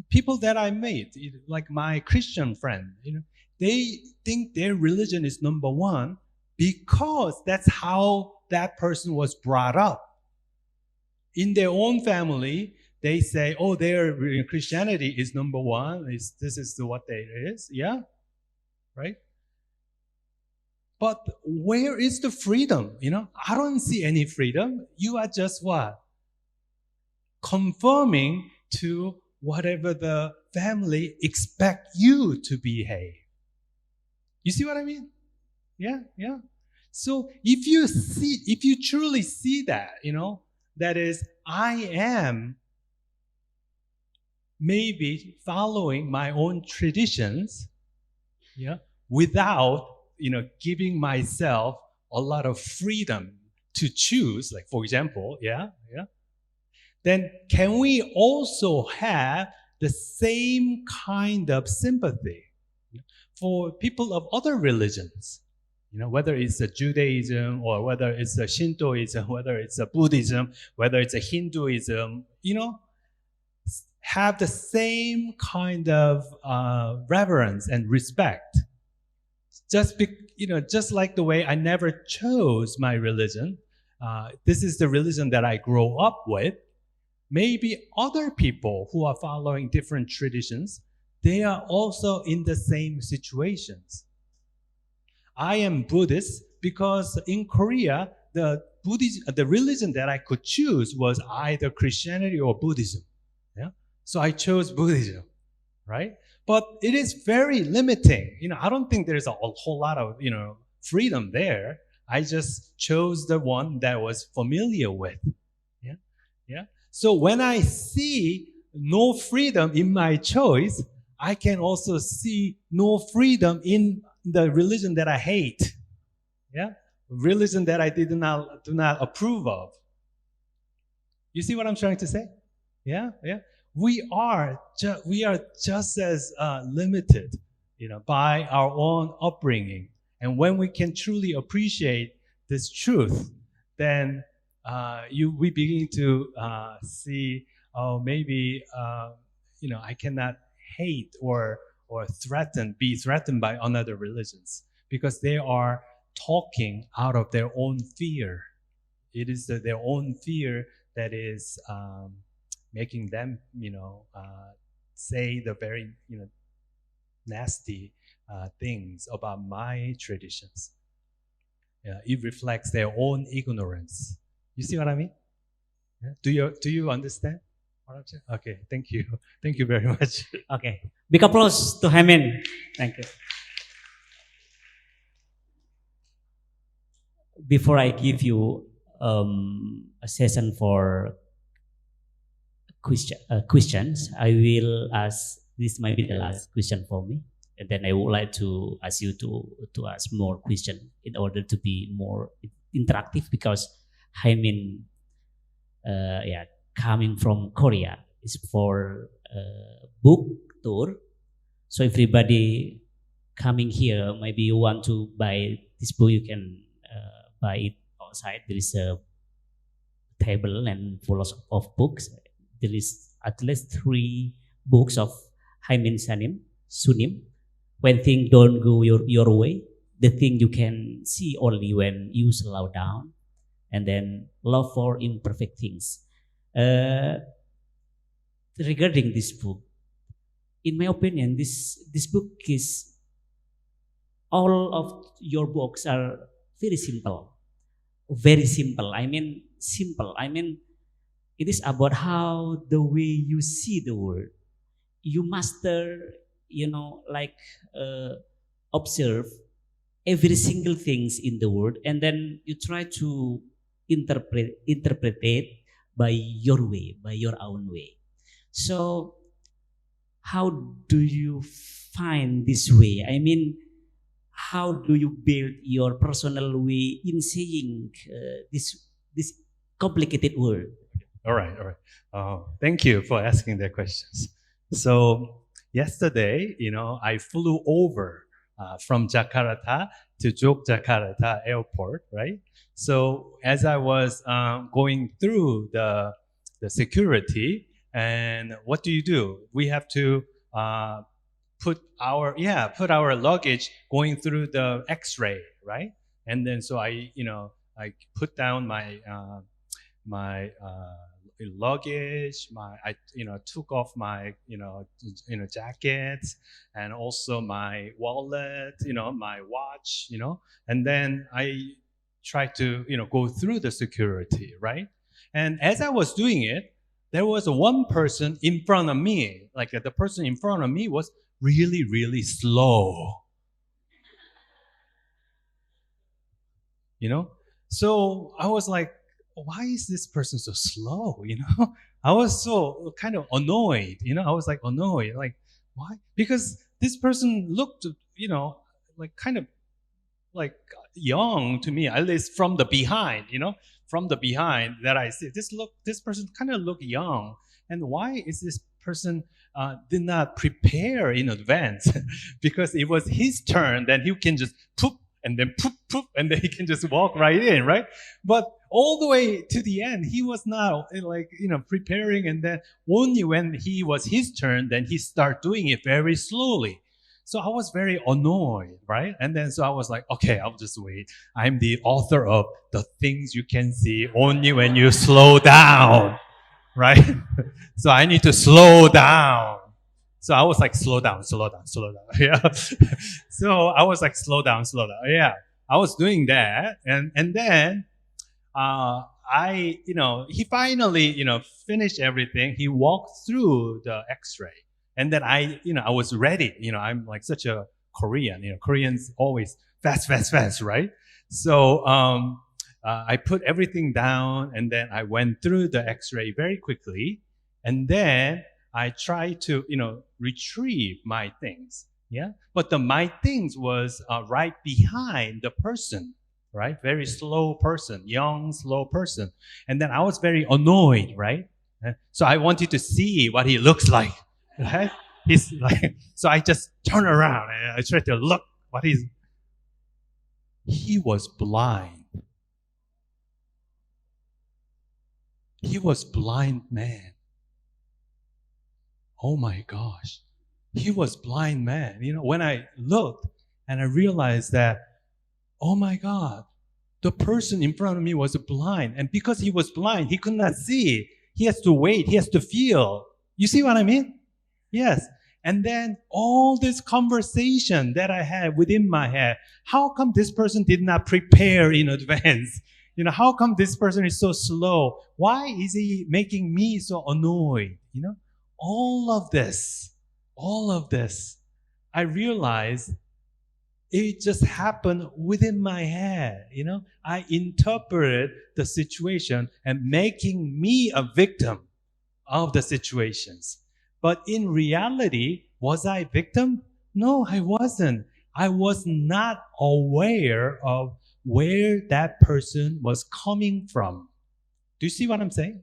people that I meet, like my Christian friend, they think their religion is number one because that's how that person was brought up. In their own family, they say, oh, their Christianity is number one. This is what it is. Yeah, right? But where is the freedom? I don't see any freedom. You are just what? Conforming to whatever the family expect you to behave. You see what I mean? Yeah. So if you truly see that, that is, I am maybe following my own traditions, without giving myself a lot of freedom to choose, like for example, then can we also have the same kind of sympathy for people of other religions? Whether it's a Judaism or whether it's a Shintoism, whether it's a Buddhism, whether it's a Hinduism, have the same kind of reverence and respect. Just like the way I never chose my religion, this is the religion that I grow up with. Maybe other people who are following different traditions, they are also in the same situations. I am Buddhist because in Korea, the religion that I could choose was either Christianity or Buddhism. Yeah, so I chose Buddhism, right? But it is very limiting. I don't think there's a whole lot of freedom there. I just chose the one that I was familiar with. Yeah. So when I see no freedom in my choice, I can also see no freedom in the religion that I hate. Yeah, religion that I do not approve of. You see what I'm trying to say? Yeah. We are just as limited, by our own upbringing. And when we can truly appreciate this truth, then we begin to see, maybe I cannot hate or be threatened by another religions because they are talking out of their own fear. It is their own fear that is making them, say the very, nasty things about my traditions. It reflects their own ignorance. You see what I mean? Yeah? Do you understand? Okay, thank you. Thank you very much. Okay, big applause to Haemin. Thank you. Before I give you a session for questions, I will ask, this might be the last question for me, and then I would like to ask you to ask more questions in order to be more interactive, because Haemin, coming from Korea, is for book tour. So everybody coming here, maybe you want to buy this book, you can buy it outside. There is a table and full of books. There is at least 3 books of Haemin Sunim. When things don't go your way, the thing you can see only when you slow down, and then love for imperfect things. Regarding this book, in my opinion, this book is, all of your books are very simple. Very simple. I mean, simple. I mean, it is about how the way you see the world. You master, observe every single things in the world, and then you try to interpret it by your way, by your own way. So, how do you find this way? I mean, how do you build your personal way in seeing this complicated world? All right. Thank you for asking that questions. So yesterday, I flew over from Jakarta to Yogyakarta airport, right? So as I was going through the security, and what do? We have to put our luggage going through the X-ray, right? And then so I put down my luggage. I took off my jackets, and also my wallet, my watch, and then I tried to go through the security, right? And as I was doing it, there was one person in front of me. Like the person in front of me was really, really slow. So I was like, why is this person so slow? I was so kind of annoyed. I was like annoyed, like why? Because this person looked, like kind of like young to me, at least from the behind. From the behind that I see, this person kind of looked young, and why is this person did not prepare in advance? Because it was his turn, then he can just poop and then poop, poop, and then he can just walk right in, right? But all the way to the end, he was not preparing, and then only when he was his turn, then he start doing it very slowly. So I was very annoyed, right? And then so I was like, okay, I'll just wait. I'm the author of The Things You Can See Only When You Slow Down, right? So I need to slow down. So I was like, slow down. Yeah. So I was like, slow down. Yeah. I was doing that. And then, he finally, finished everything. He walked through the X-ray. And then I was ready. I'm like such a Korean. Koreans always fast, right? So I put everything down, and then I went through the X-ray very quickly, and then I tried to retrieve my things. Yeah, but my things was right behind the person, right? Very slow person, young, slow person, and then I was very annoyed, right? So I wanted to see what he looks like. Right? He's like, so I just turn around and I try to look what he was blind. He was blind man. Oh my gosh. He was blind man. When I looked and I realized that, oh my God, the person in front of me was blind. And because he was blind, he could not see. He has to wait. He has to feel. You see what I mean? Yes. And then all this conversation that I had within my head, how come this person did not prepare in advance? How come this person is so slow? Why is he making me so annoyed? All of this, I realized it just happened within my head. I interpreted the situation and making me a victim of the situations. But in reality, was I victim? No, I wasn't. I was not aware of where that person was coming from. Do you see what I'm saying?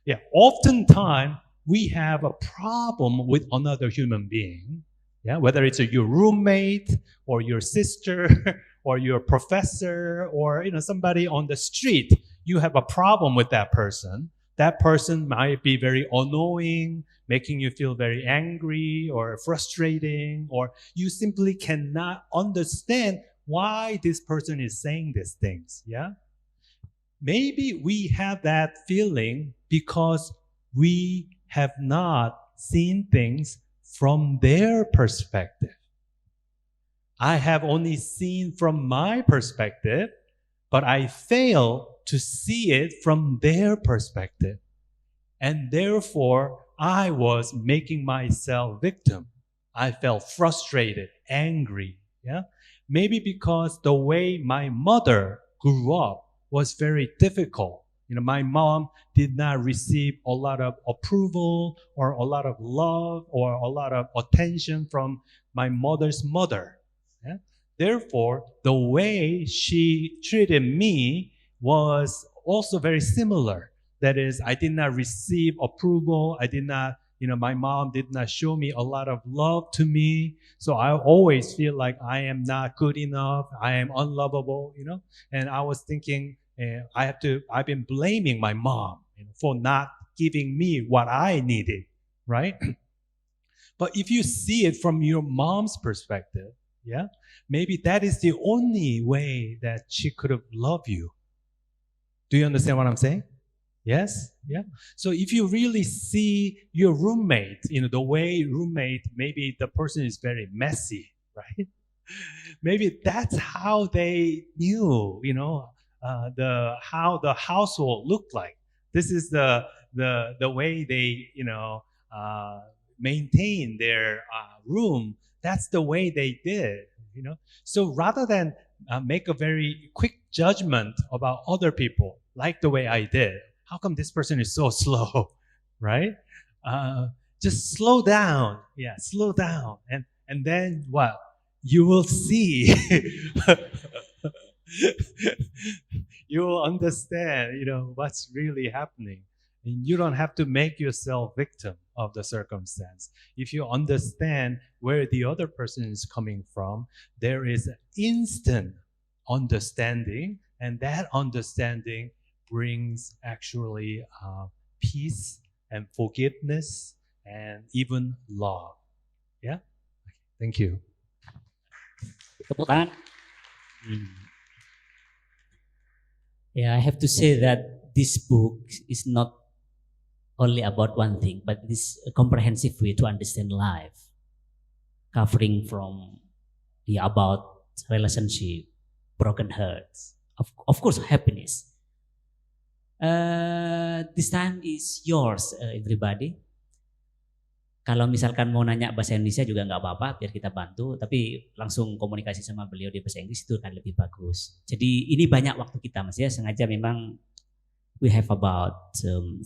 Yeah. Oftentimes, we have a problem with another human being. Yeah, whether it's your roommate or your sister or your professor or somebody on the street, you have a problem with that person. That person might be very annoying, making you feel very angry or frustrating, or you simply cannot understand why this person is saying these things. Yeah? Maybe we have that feeling because we have not seen things from their perspective. I have only seen from my perspective, but I fail to see it from their perspective. And therefore, I was making myself victim. I felt frustrated, angry. Yeah? Maybe because the way my mother grew up was very difficult. My mom did not receive a lot of approval or a lot of love or a lot of attention from my mother's mother. Yeah? Therefore, the way she treated me was also very similar. That is, I did not receive approval. I did not, my mom did not show me a lot of love to me. So I always feel like I am not good enough. I am unlovable, and I was thinking, I've been blaming my mom for not giving me what I needed, right? But if you see it from your mom's perspective, yeah, maybe that is the only way that she could have loved you. Do you understand what I'm saying? Yes? Yeah. So if you really see your roommate, the way roommate, maybe the person is very messy, right? Maybe that's how they knew, how the household looked like. This is the way they, maintain their room. That's the way they did, So rather than make a very quick judgment about other people, like the way I did, how come this person is so slow, right? Just slow down. Yeah, slow down. And then what? You will see. You will understand, what's really happening. And you don't have to make yourself victim of the circumstance. If you understand where the other person is coming from, there is instant understanding, and that understanding brings actually peace and forgiveness and even love. Yeah? Thank you. Tepuk tangan. Yeah, I have to say that this book is not only about one thing, but it is a comprehensive way to understand life, covering from about relationship, broken hearts, of course happiness. This time is yours, everybody. Kalau misalkan mau nanya bahasa Indonesia juga nggak apa-apa, biar kita bantu. Tapi langsung komunikasi sama beliau di bahasa Inggris itu akan lebih bagus. Jadi ini banyak waktu kita, Mas ya. Sengaja memang we have about 35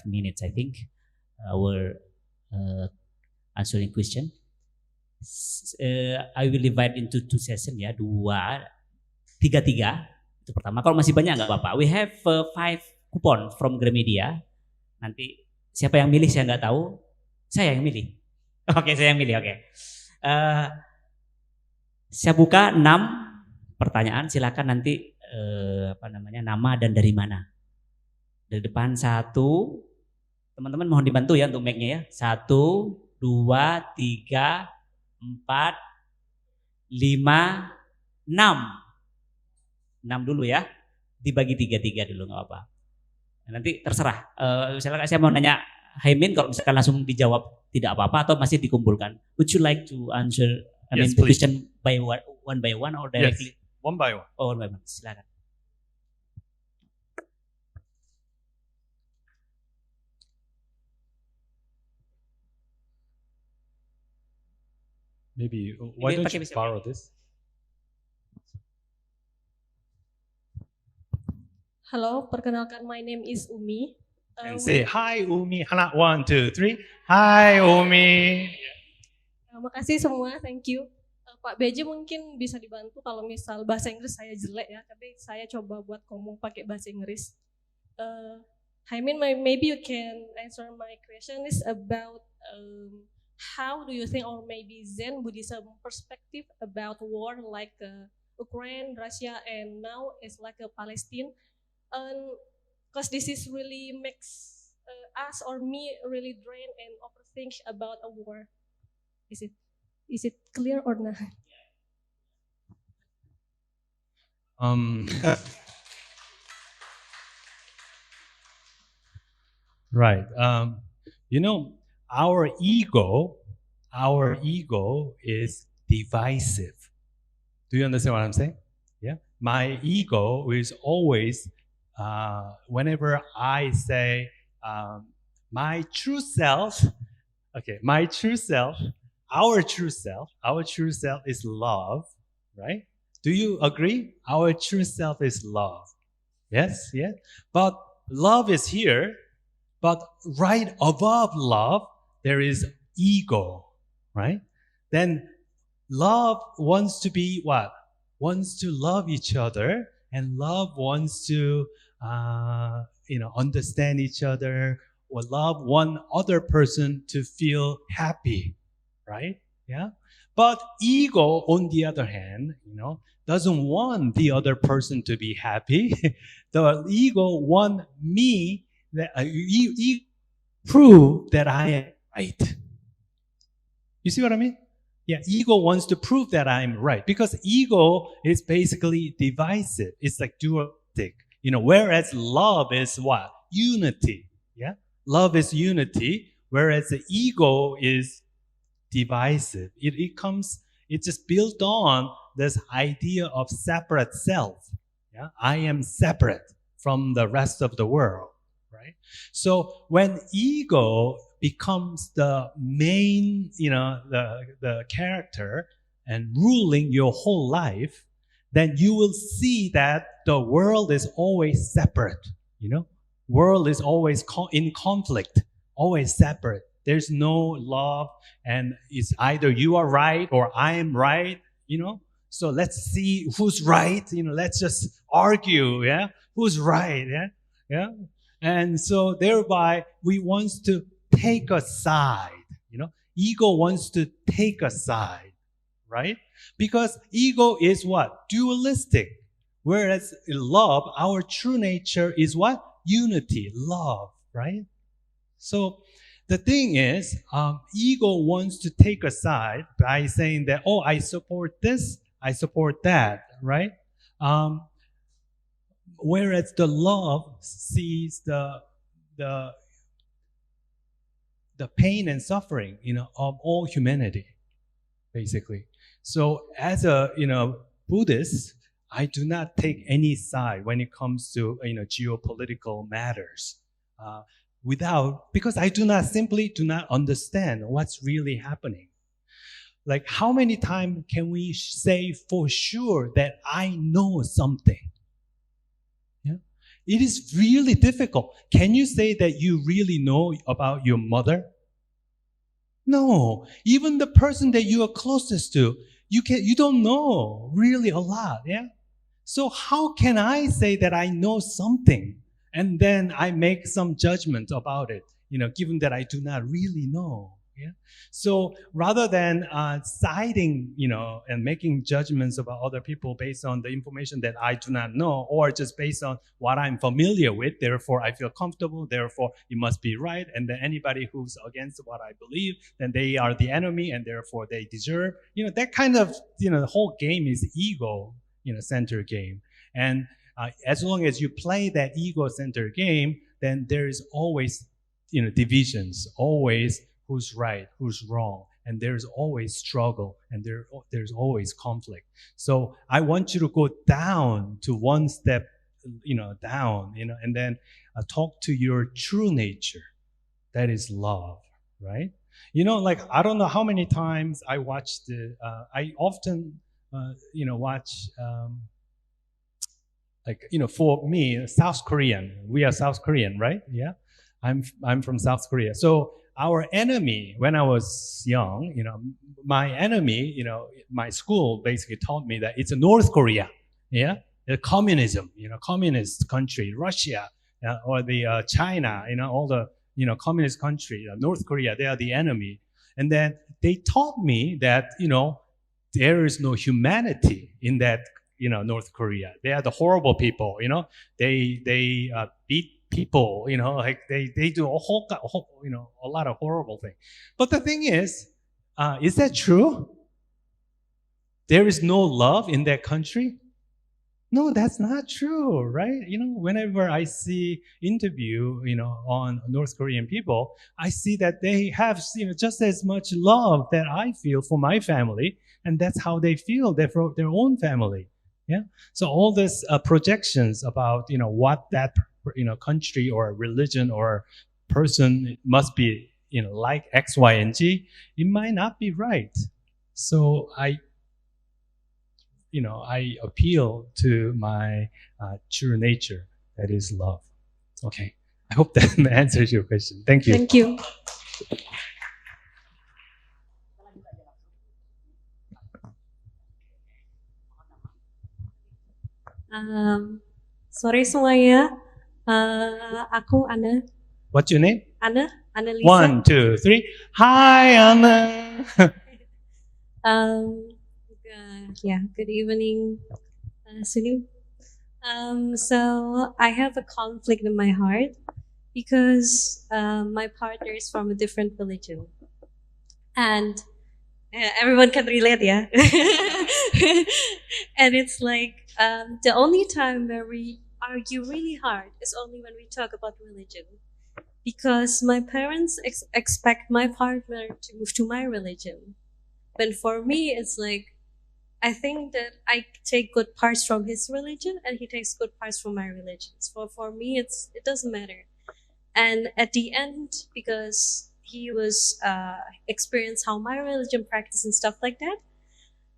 minutes, I think, our answering question. I will divide into 2 sessions ya, 3. Itu pertama. Kalau masih banyak nggak apa-apa. We have 5 coupon from Gramedia. Nanti siapa yang milih saya nggak tahu. Saya yang milih. Oke, saya yang milih. Oke. Saya buka 6 pertanyaan. Silakan nanti nama dan dari mana. Dari depan 1. Teman-teman mohon dibantu ya untuk mic-nya ya. 1, 2, 3, 4, 5, 6. 6 dulu ya. Dibagi 3 dulu nggak apa-apa. Nanti terserah. Misalnya saya mau nanya Haemin, kalau misalkan langsung dijawab tidak apa-apa atau masih dikumpulkan. Would you like to answer the question by one by one or directly? Yes, one by one. Oh, one by one. Silakan. Maybe why don't you borrow this? Halo, perkenalkan, my name is Umi. And say hi Umi. 1, 2, 3. Hi Umi. Makasih semua, thank you. Pak BJ mungkin bisa dibantu kalau misal bahasa Inggris saya jelek ya, tapi saya coba buat ngomong pakai bahasa Inggris. Haemin, maybe you can answer my question is about how do you think, or maybe Zen Buddhism perspective about war like Ukraine, Russia, and now it's like Palestine. Because this is really makes us or me really drain and overthink about a war. Is it clear or not? Right. Our ego is divisive. Do you understand what I'm saying? Yeah. My ego is always whenever I say my true self, our true self is love, right? Do you agree? Our true self is love. Yes, yes. But love is here, but right above love, there is ego, right? Then love wants to be what? Wants to love each other, and love wants to understand each other, or love one other person to feel happy, right? Yeah. But ego, on the other hand, doesn't want the other person to be happy. The ego want me that prove that I am right. You see what I mean? Yeah, ego wants to prove that I'm right because ego is basically divisive. It's like dualistic, whereas love is what? Unity. Yeah, love is unity, whereas the ego is divisive. It's just built on this idea of separate self. Yeah, I am separate from the rest of the world, right? So when ego becomes the main, the character and ruling your whole life, then you will see that the world is always separate. World is always in conflict, always separate. There's no love, and it's either you are right or I am right. So let's see who's right. Let's just argue. Yeah, who's right? Yeah. And so thereby we want to take a side. Ego wants to take a side, right? Because ego is what? Dualistic. Whereas love, our true nature is what? Unity, love, right? So the thing is, ego wants to take a side by saying that, oh, I support this, I support that, right? Whereas the love sees the pain and suffering, of all humanity, basically. So as a, Buddhist, I do not take any side when it comes to, geopolitical matters. Because I simply do not understand what's really happening. Like, how many times can we say for sure that I know something? Yeah? It is really difficult. Can you say that you really know about your mother? No. Even the person that you are closest to, you don't know really a lot. Yeah. So how can I say that I know something and then I make some judgment about it, given that I do not really know? Yeah. So rather than siding, and making judgments about other people based on the information that I do not know, or just based on what I'm familiar with, therefore I feel comfortable, therefore it must be right, and then anybody who's against what I believe, then they are the enemy, and therefore they deserve. That kind of, the whole game is ego, center game. And as long as you play that ego-centered game, then there is always, divisions, always who's right, who's wrong, and there's always struggle, and there's always conflict. So I want you to go down to one step, down, and then talk to your true nature. That is love, right? Like, I don't know how many times I watched I often, watch, for me, South Korean. We are South Korean, right? Yeah, I'm from South Korea. So our enemy, when I was young, my enemy, my school basically taught me that it's a North Korea, yeah, communism, communist country, Russia, or the China, all the communist country, North Korea, they are the enemy, and then they taught me that there is no humanity in that North Korea. They are the horrible people, they beat people, like they do a lot of horrible things. But the thing is that true? There is no love in that country? No, that's not true, right? Whenever I see interview, on North Korean people, I see that they have, just as much love that I feel for my family, and that's how they feel for their own family. Yeah. So all this projections about what that country or religion or person must be like X, Y, and Z, it might not be right. So I appeal to my true nature, that is love. Okay. I hope that answers your question. Thank you. Thank you. Sore semuanya, aku Ana. What's your name? Anna Lisa. 1, 2, 3. Hi, Anna. Good evening, Sunim. So I have a conflict in my heart because my partner is from a different religion, and everyone can relate, yeah. And it's like the only time where we argue really hard is only when we talk about religion, because my parents expect my partner to move to my religion, but for me it's like I think that I take good parts from his religion and he takes good parts from my religion. So for me, it doesn't matter. And at the end, because he was experienced how my religion practice and stuff like that,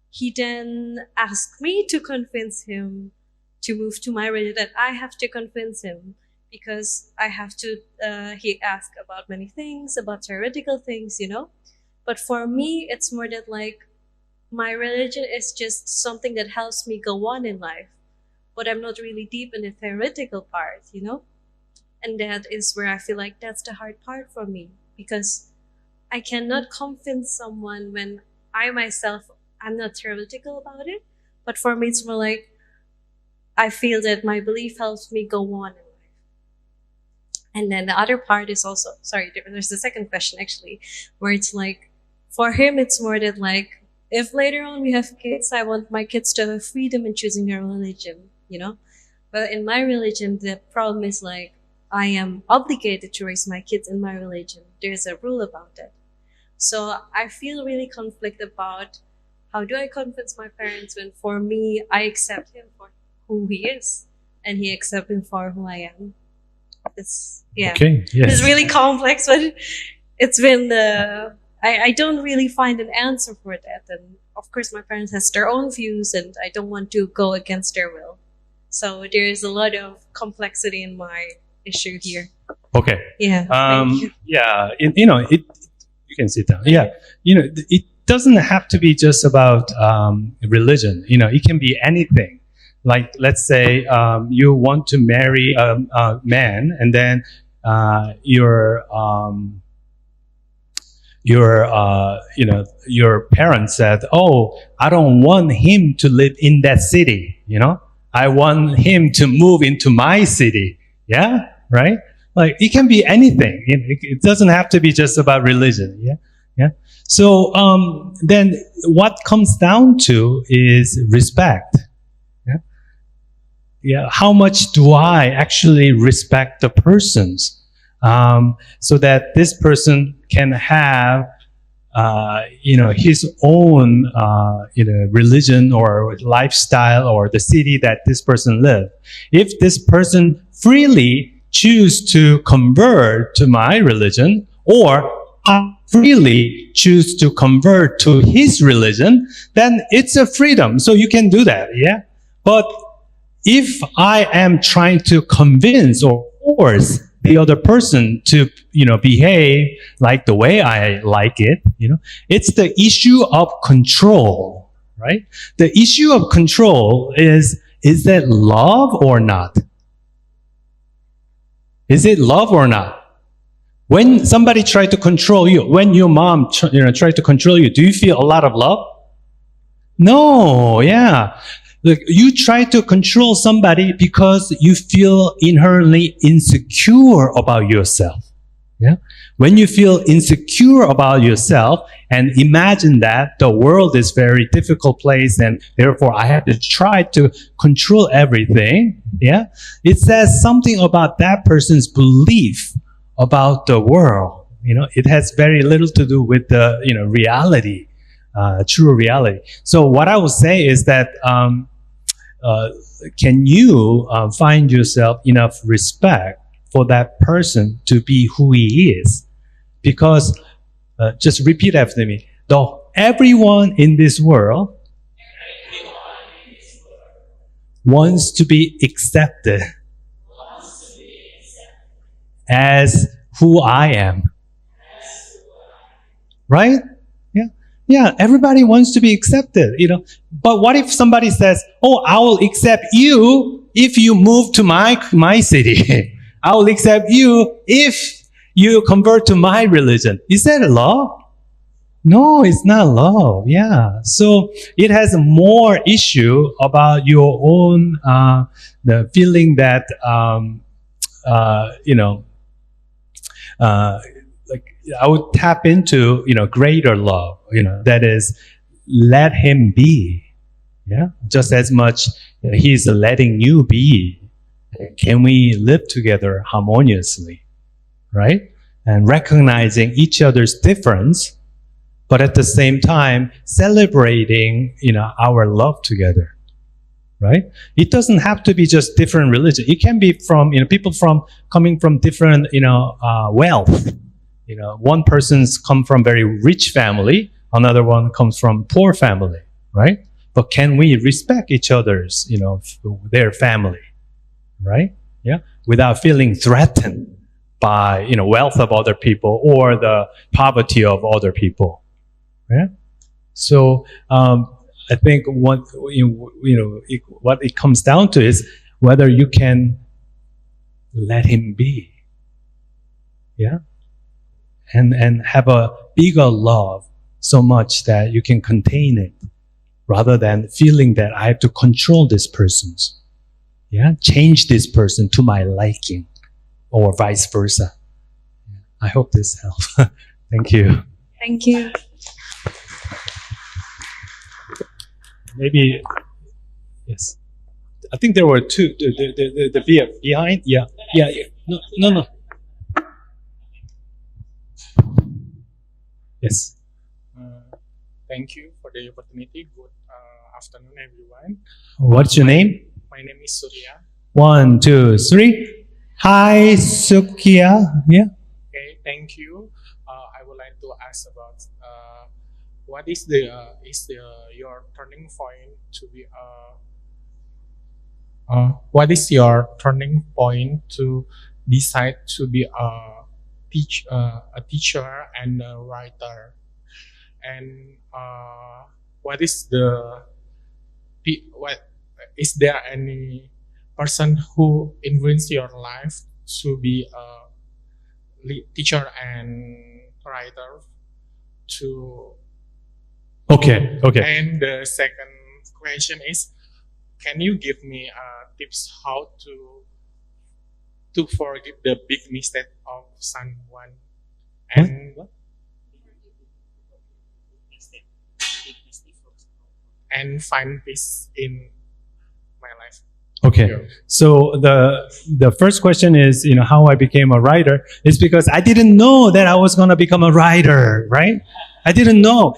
he then asked me to convince him to move to my religion. That I have to convince him because I have to. He asked about many things, about theoretical things, you know. But for me, it's more that like, my religion is just something that helps me go on in life, but I'm not really deep in the theoretical part, you know? And that is where I feel like that's the hard part for me, because I cannot convince someone when I myself, I'm not theoretical about it, but for me it's more like, I feel that my belief helps me go on in life. And then the other part is also, there's the second question actually, where it's like, for him it's more that like, if later on we have kids, I want my kids to have freedom in choosing their religion, you know? But in my religion, the problem is like, I am obligated to raise my kids in my religion. There's a rule about that. So I feel really conflicted about how do I convince my parents when for me, I accept him for who he is and he accepts me for who I am. Okay, yes. It's really complex, but it's been I don't really find an answer for that. And of course, my parents has their own views and I don't want to go against their will. So there's a lot of complexity in my issue here. Okay. Yeah. Thank you. Yeah. You can sit down. Yeah. It doesn't have to be just about religion. It can be anything. Like, let's say you want to marry a man, and then your parents said, "Oh, I don't want him to live in that city. I want him to move into my city." Yeah, right. Like, it can be anything. It doesn't have to be just about religion. Yeah, yeah. So then, what comes down to is respect. Yeah, yeah. How much do I actually respect the persons? So that this person can have, his own, religion or lifestyle or the city that this person lives. If this person freely choose to convert to my religion, or freely choose to convert to his religion, then it's a freedom. So you can do that, yeah? But if I am trying to convince or force the other person to, behave like the way I like it, it's the issue of control, right? The issue of control is that love or not? Is it love or not? When somebody tried to control you, when your mom, tried to control you, do you feel a lot of love? No, yeah. Look, you try to control somebody because you feel inherently insecure about yourself. Yeah? When you feel insecure about yourself and imagine that the world is a very difficult place and therefore I have to try to control everything, yeah? It says something about that person's belief about the world. It has very little to do with the, reality, true reality. So what I would say is that, can you find yourself enough respect for that person to be who he is? Because, just repeat after me, everyone in this world wants to be accepted as who I am. Right? Yeah, everybody wants to be accepted, But what if somebody says, "Oh, I will accept you if you move to my city. I will accept you if You convert to my religion. Is that love? No, it's not love. Yeah. So it has more issue about your own, the feeling that, like I would tap into, greater love, that is, let him be. Yeah. Just as much he's letting you be. Can we live together harmoniously? Right? And recognizing each other's difference, but at the same time, celebrating, our love together, right? It doesn't have to be just different religion. It can be from, people coming from different, wealth. One person's come from very rich family, another one comes from poor family, right? But can we respect each other's, their family, right? Yeah, without feeling threatened by, wealth of other people or the poverty of other people. Yeah. So I think what it comes down to is whether you can let him be, yeah, and have a bigger love so much that you can contain it, rather than feeling that I have to control this person's, yeah, change this person to my liking, or vice versa. I hope this helps. Thank you. Thank you. Maybe, yes. I think there were two. The behind, yeah. No. Yes. Thank you for the opportunity. Good afternoon, everyone. What's your name? My name is Surya. 1, 2, 3. Hi, Sukia. Yeah. Okay, thank you. I would like to ask about what is your turning point to be what is your turning point to decide to be a teacher and a writer, and what is there any person who influenced your life to be a teacher and writer to? Okay. And the second question is, can you give me tips how to forgive the big mistake of someone and find peace in my life? Okay. Yeah. So the first question is, how I became a writer is because I didn't know that I was going to become a writer, right? I didn't know.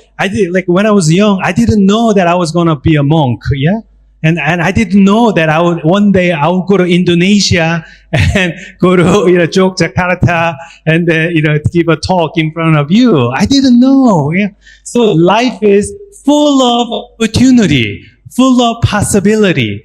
When I was young, I didn't know that I was going to be a monk, yeah? And I didn't know that one day I would go to Indonesia and go to, Yogyakarta and, give a talk in front of you. I didn't know, yeah? So life is full of opportunity, full of possibility.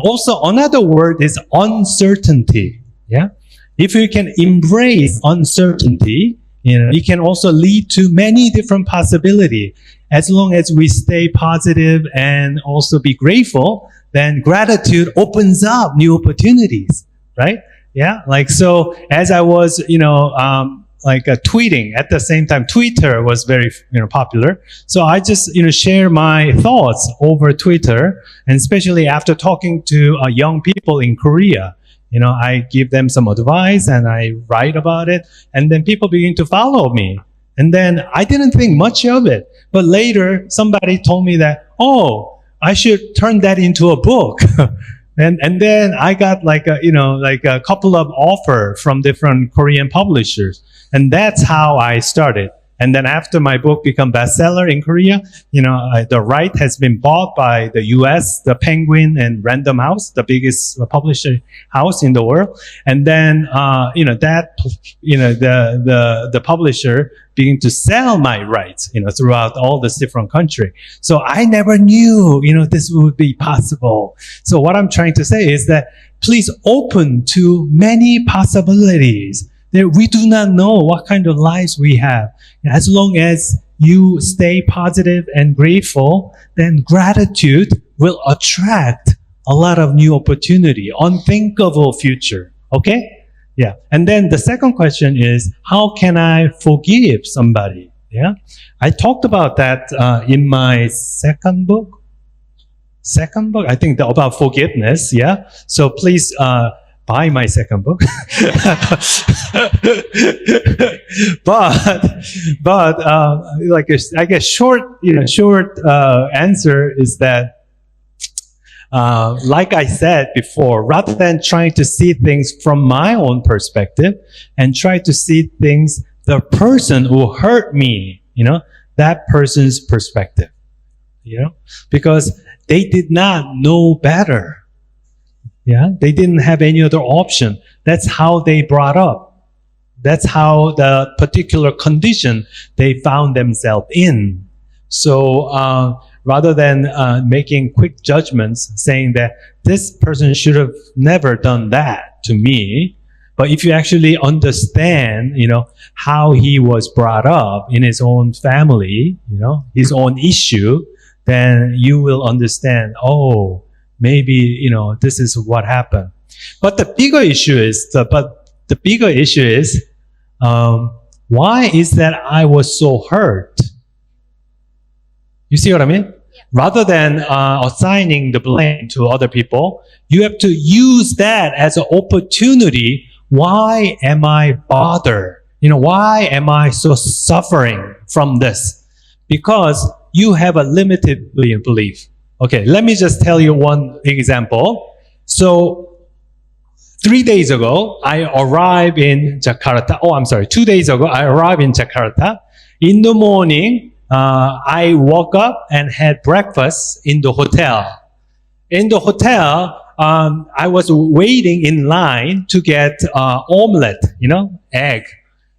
Also another word is uncertainty, yeah? If you can embrace uncertainty, it can also lead to many different possibilities. As long as we stay positive and also be grateful, then gratitude opens up new opportunities, right? Yeah, so as I was, tweeting at the same time, Twitter was very, popular. So I just, share my thoughts over Twitter, and especially after talking to young people in Korea. I give them some advice and I write about it, and then people begin to follow me. And then I didn't think much of it. But later, somebody told me that, I should turn that into a book. and then I got a couple of offers from different Korean publishers. And that's how I started. And then after my book became bestseller in Korea, the right has been bought by the US, the Penguin and Random House, the biggest publisher house in the world. And then, the publisher began to sell my rights, throughout all this different country. So I never knew, this would be possible. So what I'm trying to say is that please open to many possibilities. That we do not know what kind of lives we have. As long as you stay positive and grateful, then gratitude will attract a lot of new opportunity, unthinkable future. Okay? Yeah. And then the second question is, how can I forgive somebody? Yeah. I talked about that in my second book, I think about forgiveness. Yeah. So please buy my second book. but like I guess short answer is that like I said before, rather than trying to see things from my own perspective and try to see things the person who hurt me, that person's perspective, because they did not know better. Yeah, they didn't have any other option. That's how they brought up. That's how the particular condition they found themselves in. So rather than making quick judgments, saying that this person should have never done that to me, but if you actually understand, how he was brought up in his own family, his own issue, then you will understand, oh, maybe, this is what happened. But the bigger issue is, why is that I was so hurt? You see what I mean? Yeah. Rather than assigning the blame to other people, you have to use that as an opportunity. Why am I bothered? Why am I so suffering from this? Because you have a limited belief. Okay, let me just tell you one example. So 3 days ago, I arrived in Jakarta. 2 days ago, I arrived in Jakarta. In the morning, I woke up and had breakfast in the hotel. In the hotel, I was waiting in line to get omelette, egg.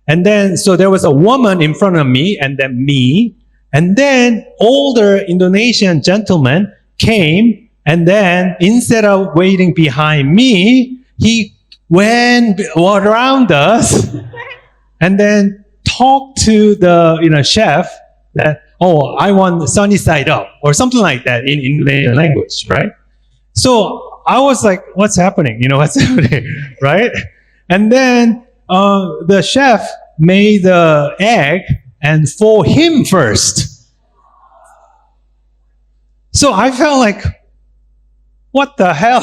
And then, so there was a woman in front of me, and then me. And then older Indonesian gentleman came, and then instead of waiting behind me, he went around us and then talked to the chef that, oh, I want sunny side up or something like that in Indonesian language, right? So I was like, what's happening? What's happening, right? And then the chef made the egg and for him first. So I felt like, what the hell,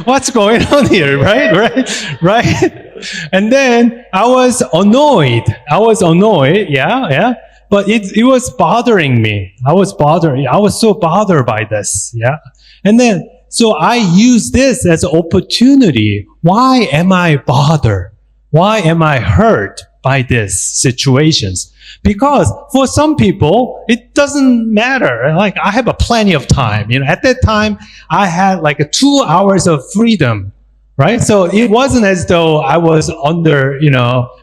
what's going on here, right? And then I was annoyed, yeah. But it was bothering me. I was so bothered by this, yeah. And then, so I use this as an opportunity. Why am I bothered? Why am I hurt by these situations? Because for some people, it doesn't matter. Like, I have plenty of time. At that time, I had like 2 hours of freedom, right? So it wasn't as though I was under,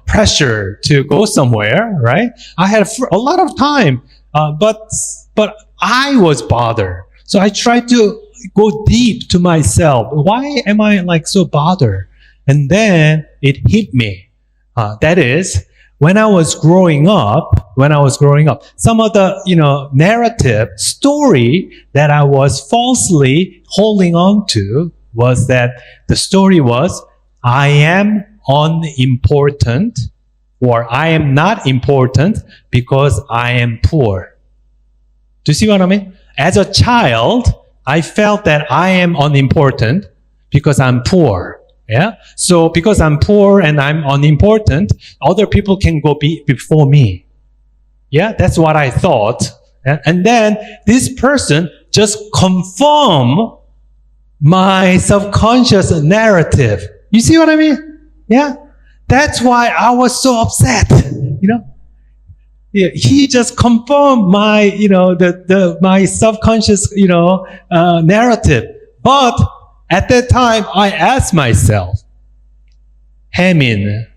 pressure to go somewhere, right? I had a lot of time, but I was bothered. So I tried to go deep to myself. Why am I like so bothered? And then it hit me. That is, when I was growing up, some of the, narrative story that I was falsely holding on to was that the story was, I am unimportant, or I am not important because I am poor. Do you see what I mean? As a child, I felt that I am unimportant because I'm poor. Yeah. So because I'm poor and I'm unimportant, other people can go before me. Yeah. That's what I thought. And then this person just confirmed my subconscious narrative. You see what I mean? Yeah. That's why I was so upset. Yeah, he just confirmed my, my subconscious, narrative. But at that time, I asked myself, Haemin,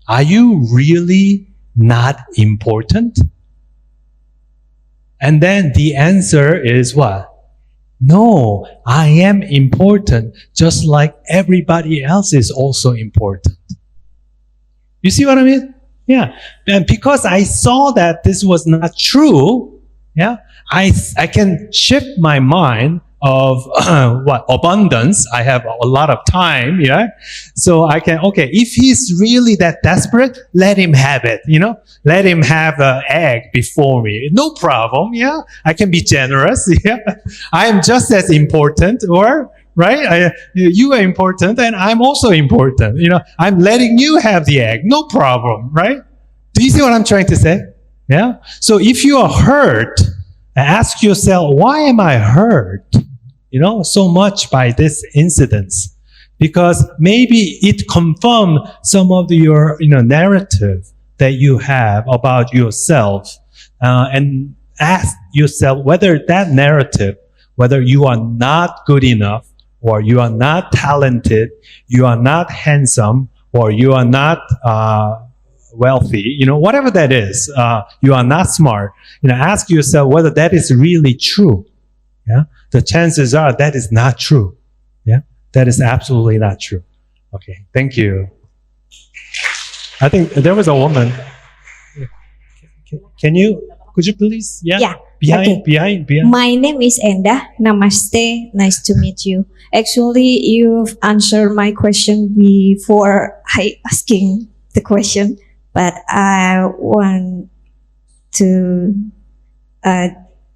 are you really not important? And then the answer is what? No, I am important, just like everybody else is also important. You see what I mean? Yeah. And because I saw that this was not true, yeah, I can shift my mind of abundance. I have a lot of time, yeah. So I can, okay, if he's really that desperate, let him have it, let him have an egg before me. No problem, yeah. I can be generous, yeah. I am just as important, right? You are important and I'm also important. I'm letting you have the egg. No problem, right? Do you see what I'm trying to say? Yeah. So if you are hurt, ask yourself, why am I hurt? So much by this incidents? Because maybe it confirms some of your, narrative that you have about yourself, and ask yourself whether that narrative, whether you are not good enough, or you are not talented, you are not handsome, or you are not wealthy, whatever that is, you are not smart, ask yourself whether that is really true. Yeah, the chances are that is not true. Yeah, that is absolutely not true. Okay, thank you. I think there was a woman. Could you please? Yeah. Behind. My name is Enda. Namaste. Nice to meet you. Actually, you've answered my question before I asking the question, but I want to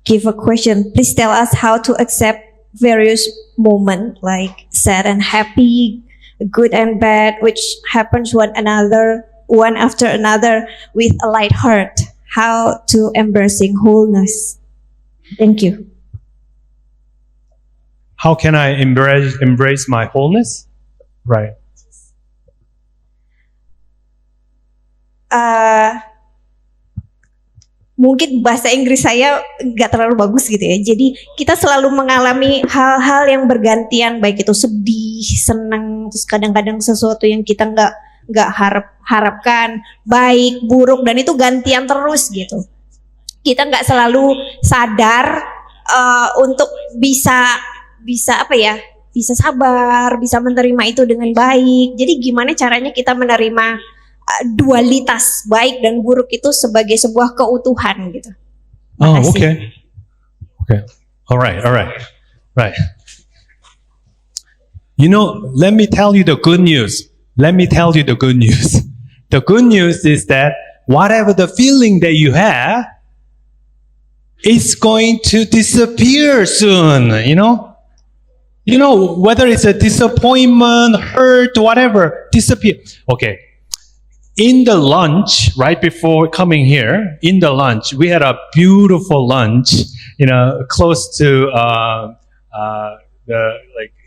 give a question. Please tell us how to accept various moments, like sad and happy, good and bad, which happens one after another with a light heart. How to embracing wholeness. Thank you. How can I embrace my wholeness? Right. Mungkin bahasa Inggris saya nggak terlalu bagus gitu ya. Jadi kita selalu mengalami hal-hal yang bergantian, baik itu sedih, senang, terus kadang-kadang sesuatu yang kita nggak harapkan, baik, buruk, dan itu gantian terus gitu. Kita nggak selalu sadar untuk bisa sabar, bisa menerima itu dengan baik. Jadi gimana caranya kita menerima dualitas baik dan buruk itu sebagai sebuah keutuhan gitu. Makasih. Oh, okay. All right. Right. Let me tell you the good news. The good news is that whatever the feeling that you have, it's going to disappear soon, whether it's a disappointment, hurt, whatever, disappear. Okay. In the lunch, right before coming here, we had a beautiful lunch, close to,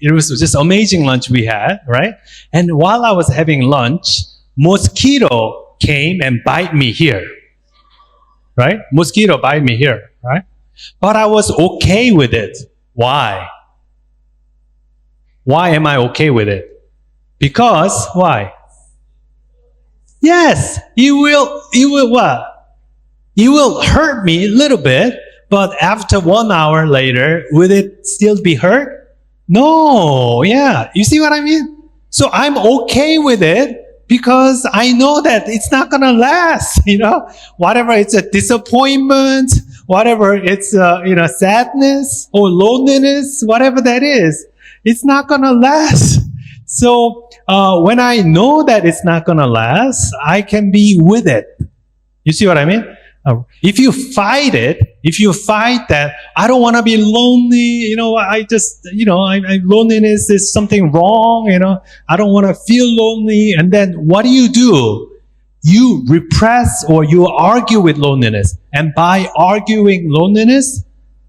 it was just amazing lunch we had, right? And while I was having lunch, mosquito came and bite me here, right? Mosquito bite me here, right? But I was okay with it. Why? Why am I okay with it? Because, why? Yes, it will what? It will hurt me a little bit, but after 1 hour later, will it still be hurt? No, yeah. You see what I mean? So I'm okay with it because I know that it's not gonna last, whatever it's a disappointment, whatever it's, sadness or loneliness, whatever that is, it's not gonna last. So, when I know that it's not gonna last, I can be with it. You see what I mean? If you fight that, I don't want to be lonely, loneliness is something wrong, I don't want to feel lonely. And then what do? You repress or you argue with loneliness. And by arguing loneliness,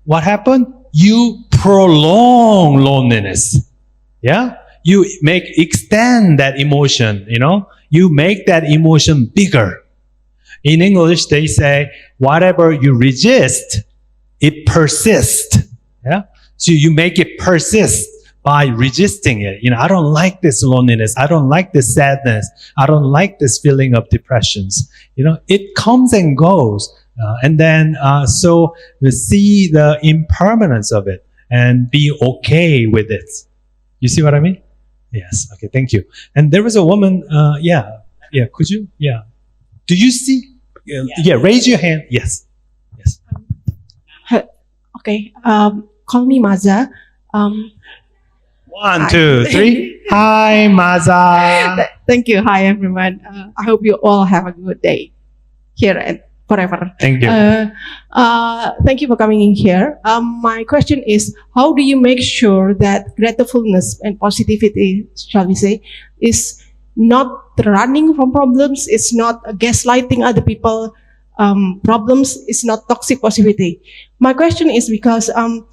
what happened? You prolong loneliness. Yeah? You extend that emotion, you make that emotion bigger. In English, they say, whatever you resist, it persists. Yeah? So you make it persist by resisting it. I don't like this loneliness. I don't like this sadness. I don't like this feeling of depressions. It comes and goes. And then, so you see the impermanence of it and be okay with it. You see what I mean? Yes. Okay. Thank you. And there was a woman. Could you? Yeah. Do you see? Yeah. Raise your hand. Yes. Okay. Call me Maza. 1, Hi. 2, 3. Hi, Maza. Thank you. Hi, everyone. I hope you all have a good day here at forever. Thank you. Thank you for coming in here. My question is, how do you make sure that gratefulness and positivity, shall we say, is not running from problems, it's not gaslighting other people, problems, it's not toxic positivity. My question is because my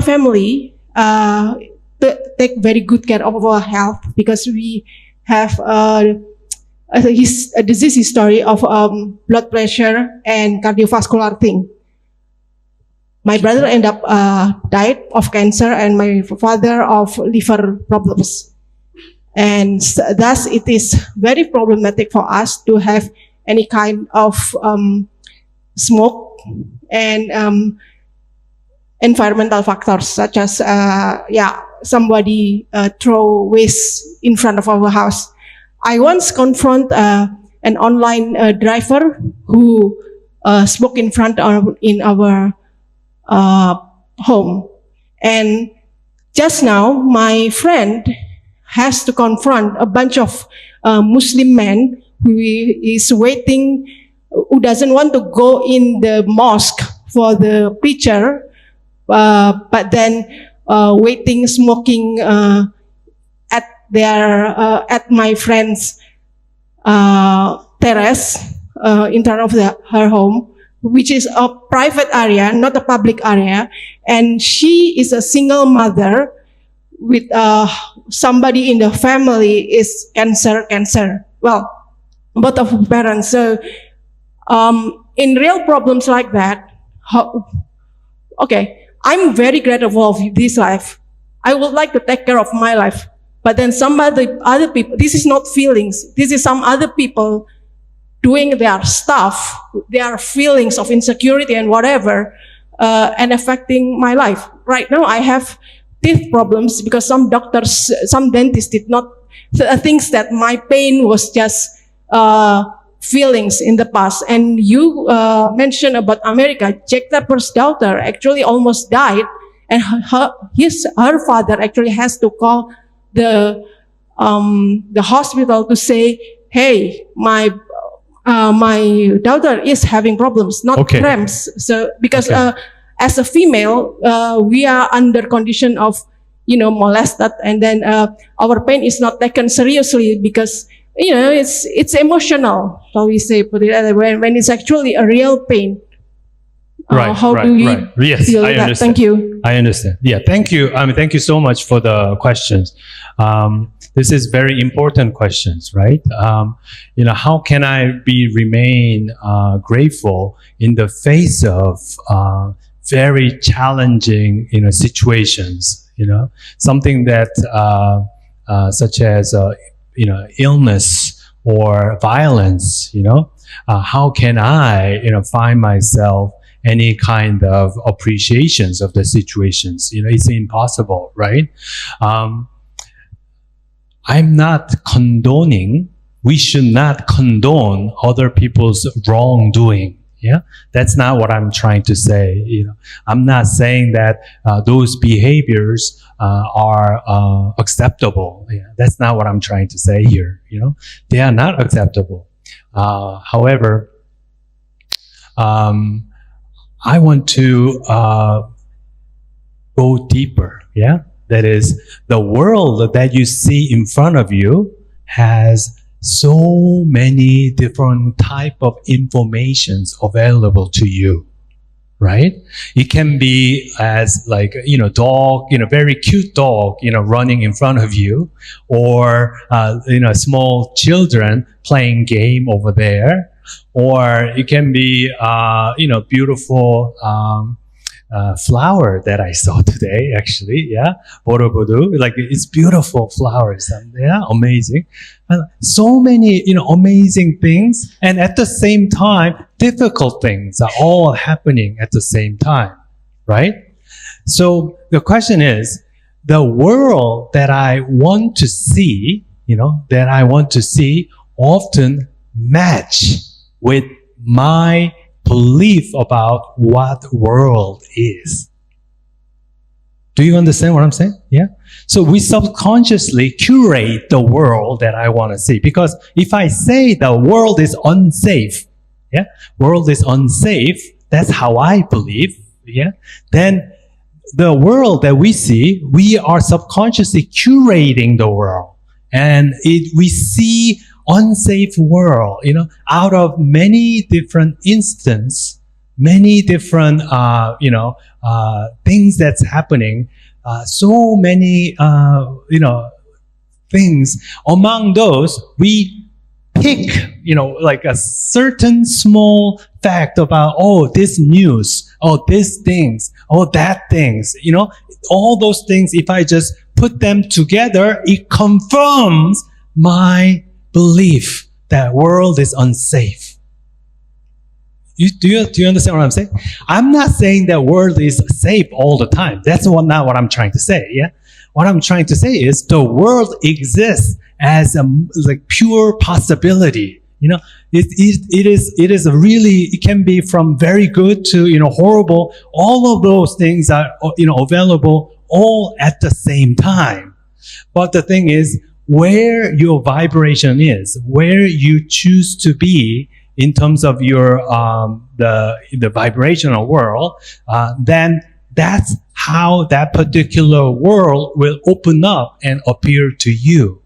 family take very good care of our health because we have a disease history of blood pressure and cardiovascular thing. My brother ended up died of cancer, and my father of liver problems. And thus, it is very problematic for us to have any kind of smoke and environmental factors such as somebody throw waste in front of our house. I once confront an online driver who smoked in front of in our home, and just now my friend has to confront a bunch of Muslim men who is waiting, who doesn't want to go in the mosque for the preacher, but then waiting, smoking at my friend's terrace in front of her home, which is a private area, not a public area. And she is a single mother with somebody in the family is cancer. Well, both of her parents. So in real problems like that, I'm very grateful of this life. I would like to take care of my life. But then other people, this is not feelings. This is some other people doing their stuff, their feelings of insecurity and whatever, and affecting my life. Right now, I have teeth problems because some doctors, some dentists did not think that my pain was just feelings in the past. And you mentioned about America. Jack Tapper's daughter actually almost died, and her father actually has to call the hospital to say, "Hey, my daughter is having problems, not cramps." So because as a female, we are under condition of molested, and then our pain is not taken seriously because it's emotional. So we say, put it when it's actually a real pain. How do you Yes, deal I with that? understand. Thank you. I understand. Yeah, thank you. Thank you so much for the questions. This is very important questions, right? How can I remain grateful in the face of very challenging, situations? Something that such as illness or violence. How can I find myself any kind of appreciations of the situations? It's impossible, right? I'm not condoning, we should not condone other people's wrongdoing. Yeah, that's not what I'm trying to say. I'm not saying that those behaviors are acceptable. Yeah, that's not what I'm trying to say here. They are not acceptable. However, I want to go deeper. Yeah, that is, the world that you see in front of you has so many different type of informations available to you, right? It can be as like, dog, very cute dog, running in front of you, or, small children playing game over there, or it can be, beautiful, flower that I saw today, actually, yeah, borobudu, like it's beautiful flowers, and yeah, amazing, and so many, amazing things, and at the same time, difficult things are all happening at the same time, right? So the question is, the world that I want to see, often match with my belief about what world is. Do you understand what I'm saying? Yeah. So we subconsciously curate the world that I want to see. Because if I say the world is unsafe, yeah, world is unsafe, that's how I believe, yeah, then the world that we see, we are subconsciously curating the world. And we see unsafe world, out of many different instances, many different, things that's happening, so many, things. Among those, we pick, like a certain small fact about, this news, these things, that things, all those things, if I just put them together, it confirms my belief that world is unsafe. Do you understand what I'm saying? I'm not saying that world is safe all the time. That's not what I'm trying to say. Yeah, what I'm trying to say is the world exists as a pure possibility. It is really, it can be from very good to horrible. All of those things are available all at the same time. But the thing is, where your vibration is, where you choose to be in terms of your the vibrational world, then that's how that particular world will open up and appear to you.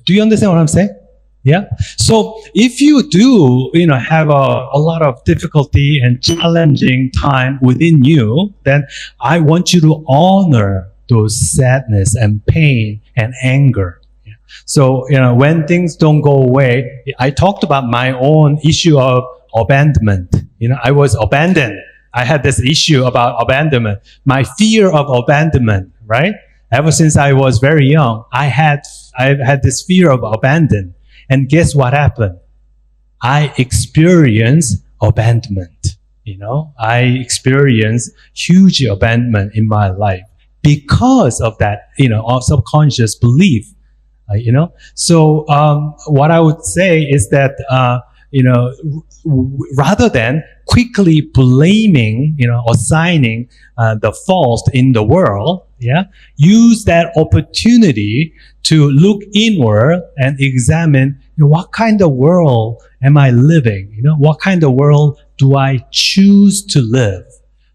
Do you understand what I'm saying? Yeah. So if you do, have a lot of difficulty and challenging time within you, then I want you to honor those sadness and pain and anger. Yeah. So, when things don't go away, I talked about my own issue of abandonment. I was abandoned. I had this issue about abandonment. My fear of abandonment, right? Ever since I was very young, I've had this fear of abandonment. And guess what happened? I experienced abandonment. I experienced huge abandonment in my life because of that, of subconscious belief. So what I would say is that rather than quickly blaming, assigning the fault in the world, yeah, use that opportunity to look inward and examine, what kind of world am I living? What kind of world do I choose to live?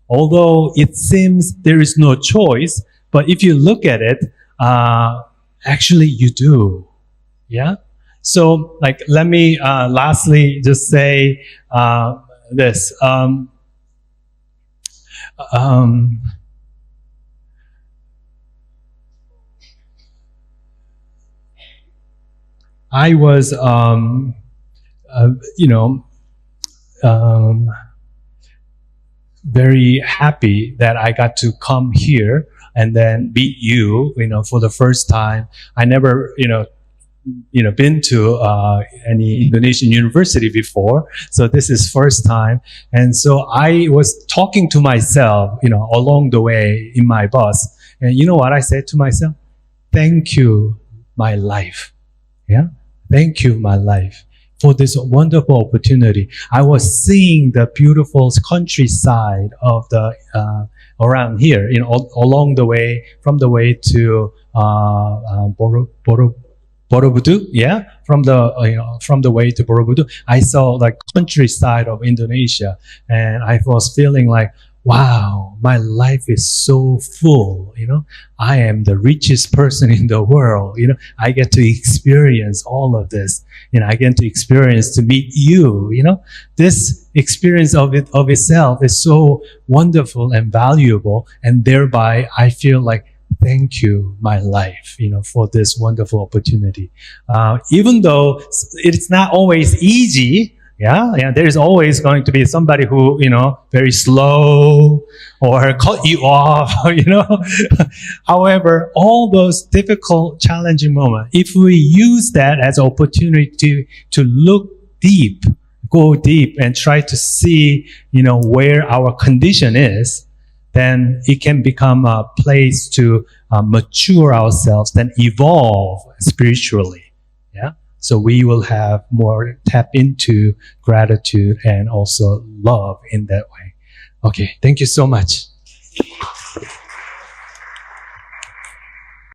Although it seems there is no choice, but if you look at it, actually you do. Yeah. So, let me lastly just say this. I was, very happy that I got to come here and then meet you, for the first time. I never, been to any Indonesian university before, so this is first time. And so I was talking to myself, along the way in my bus. And you know what I said to myself? Thank you, my life. Yeah? Thank you, my life, for this wonderful opportunity. I was seeing the beautiful countryside of the around here, along the way, from the way to Borobudur, yeah, from the way to Borobudur, I saw countryside of Indonesia, and I was feeling like, wow, my life is so full. I am the richest person in the world. I get to experience all of this. I get to experience to meet you. This experience of itself is so wonderful and valuable, and thereby I feel like, thank you, my life, for this wonderful opportunity. Even though it's not always easy, yeah, there's always going to be somebody who, very slow or cut you off, However, all those difficult, challenging moments, if we use that as an opportunity to look deep, go deep and try to see, where our condition is, then it can become a place to mature ourselves, then evolve spiritually. Yeah. So we will have more tap into gratitude and also love in that way. Okay, thank you so much.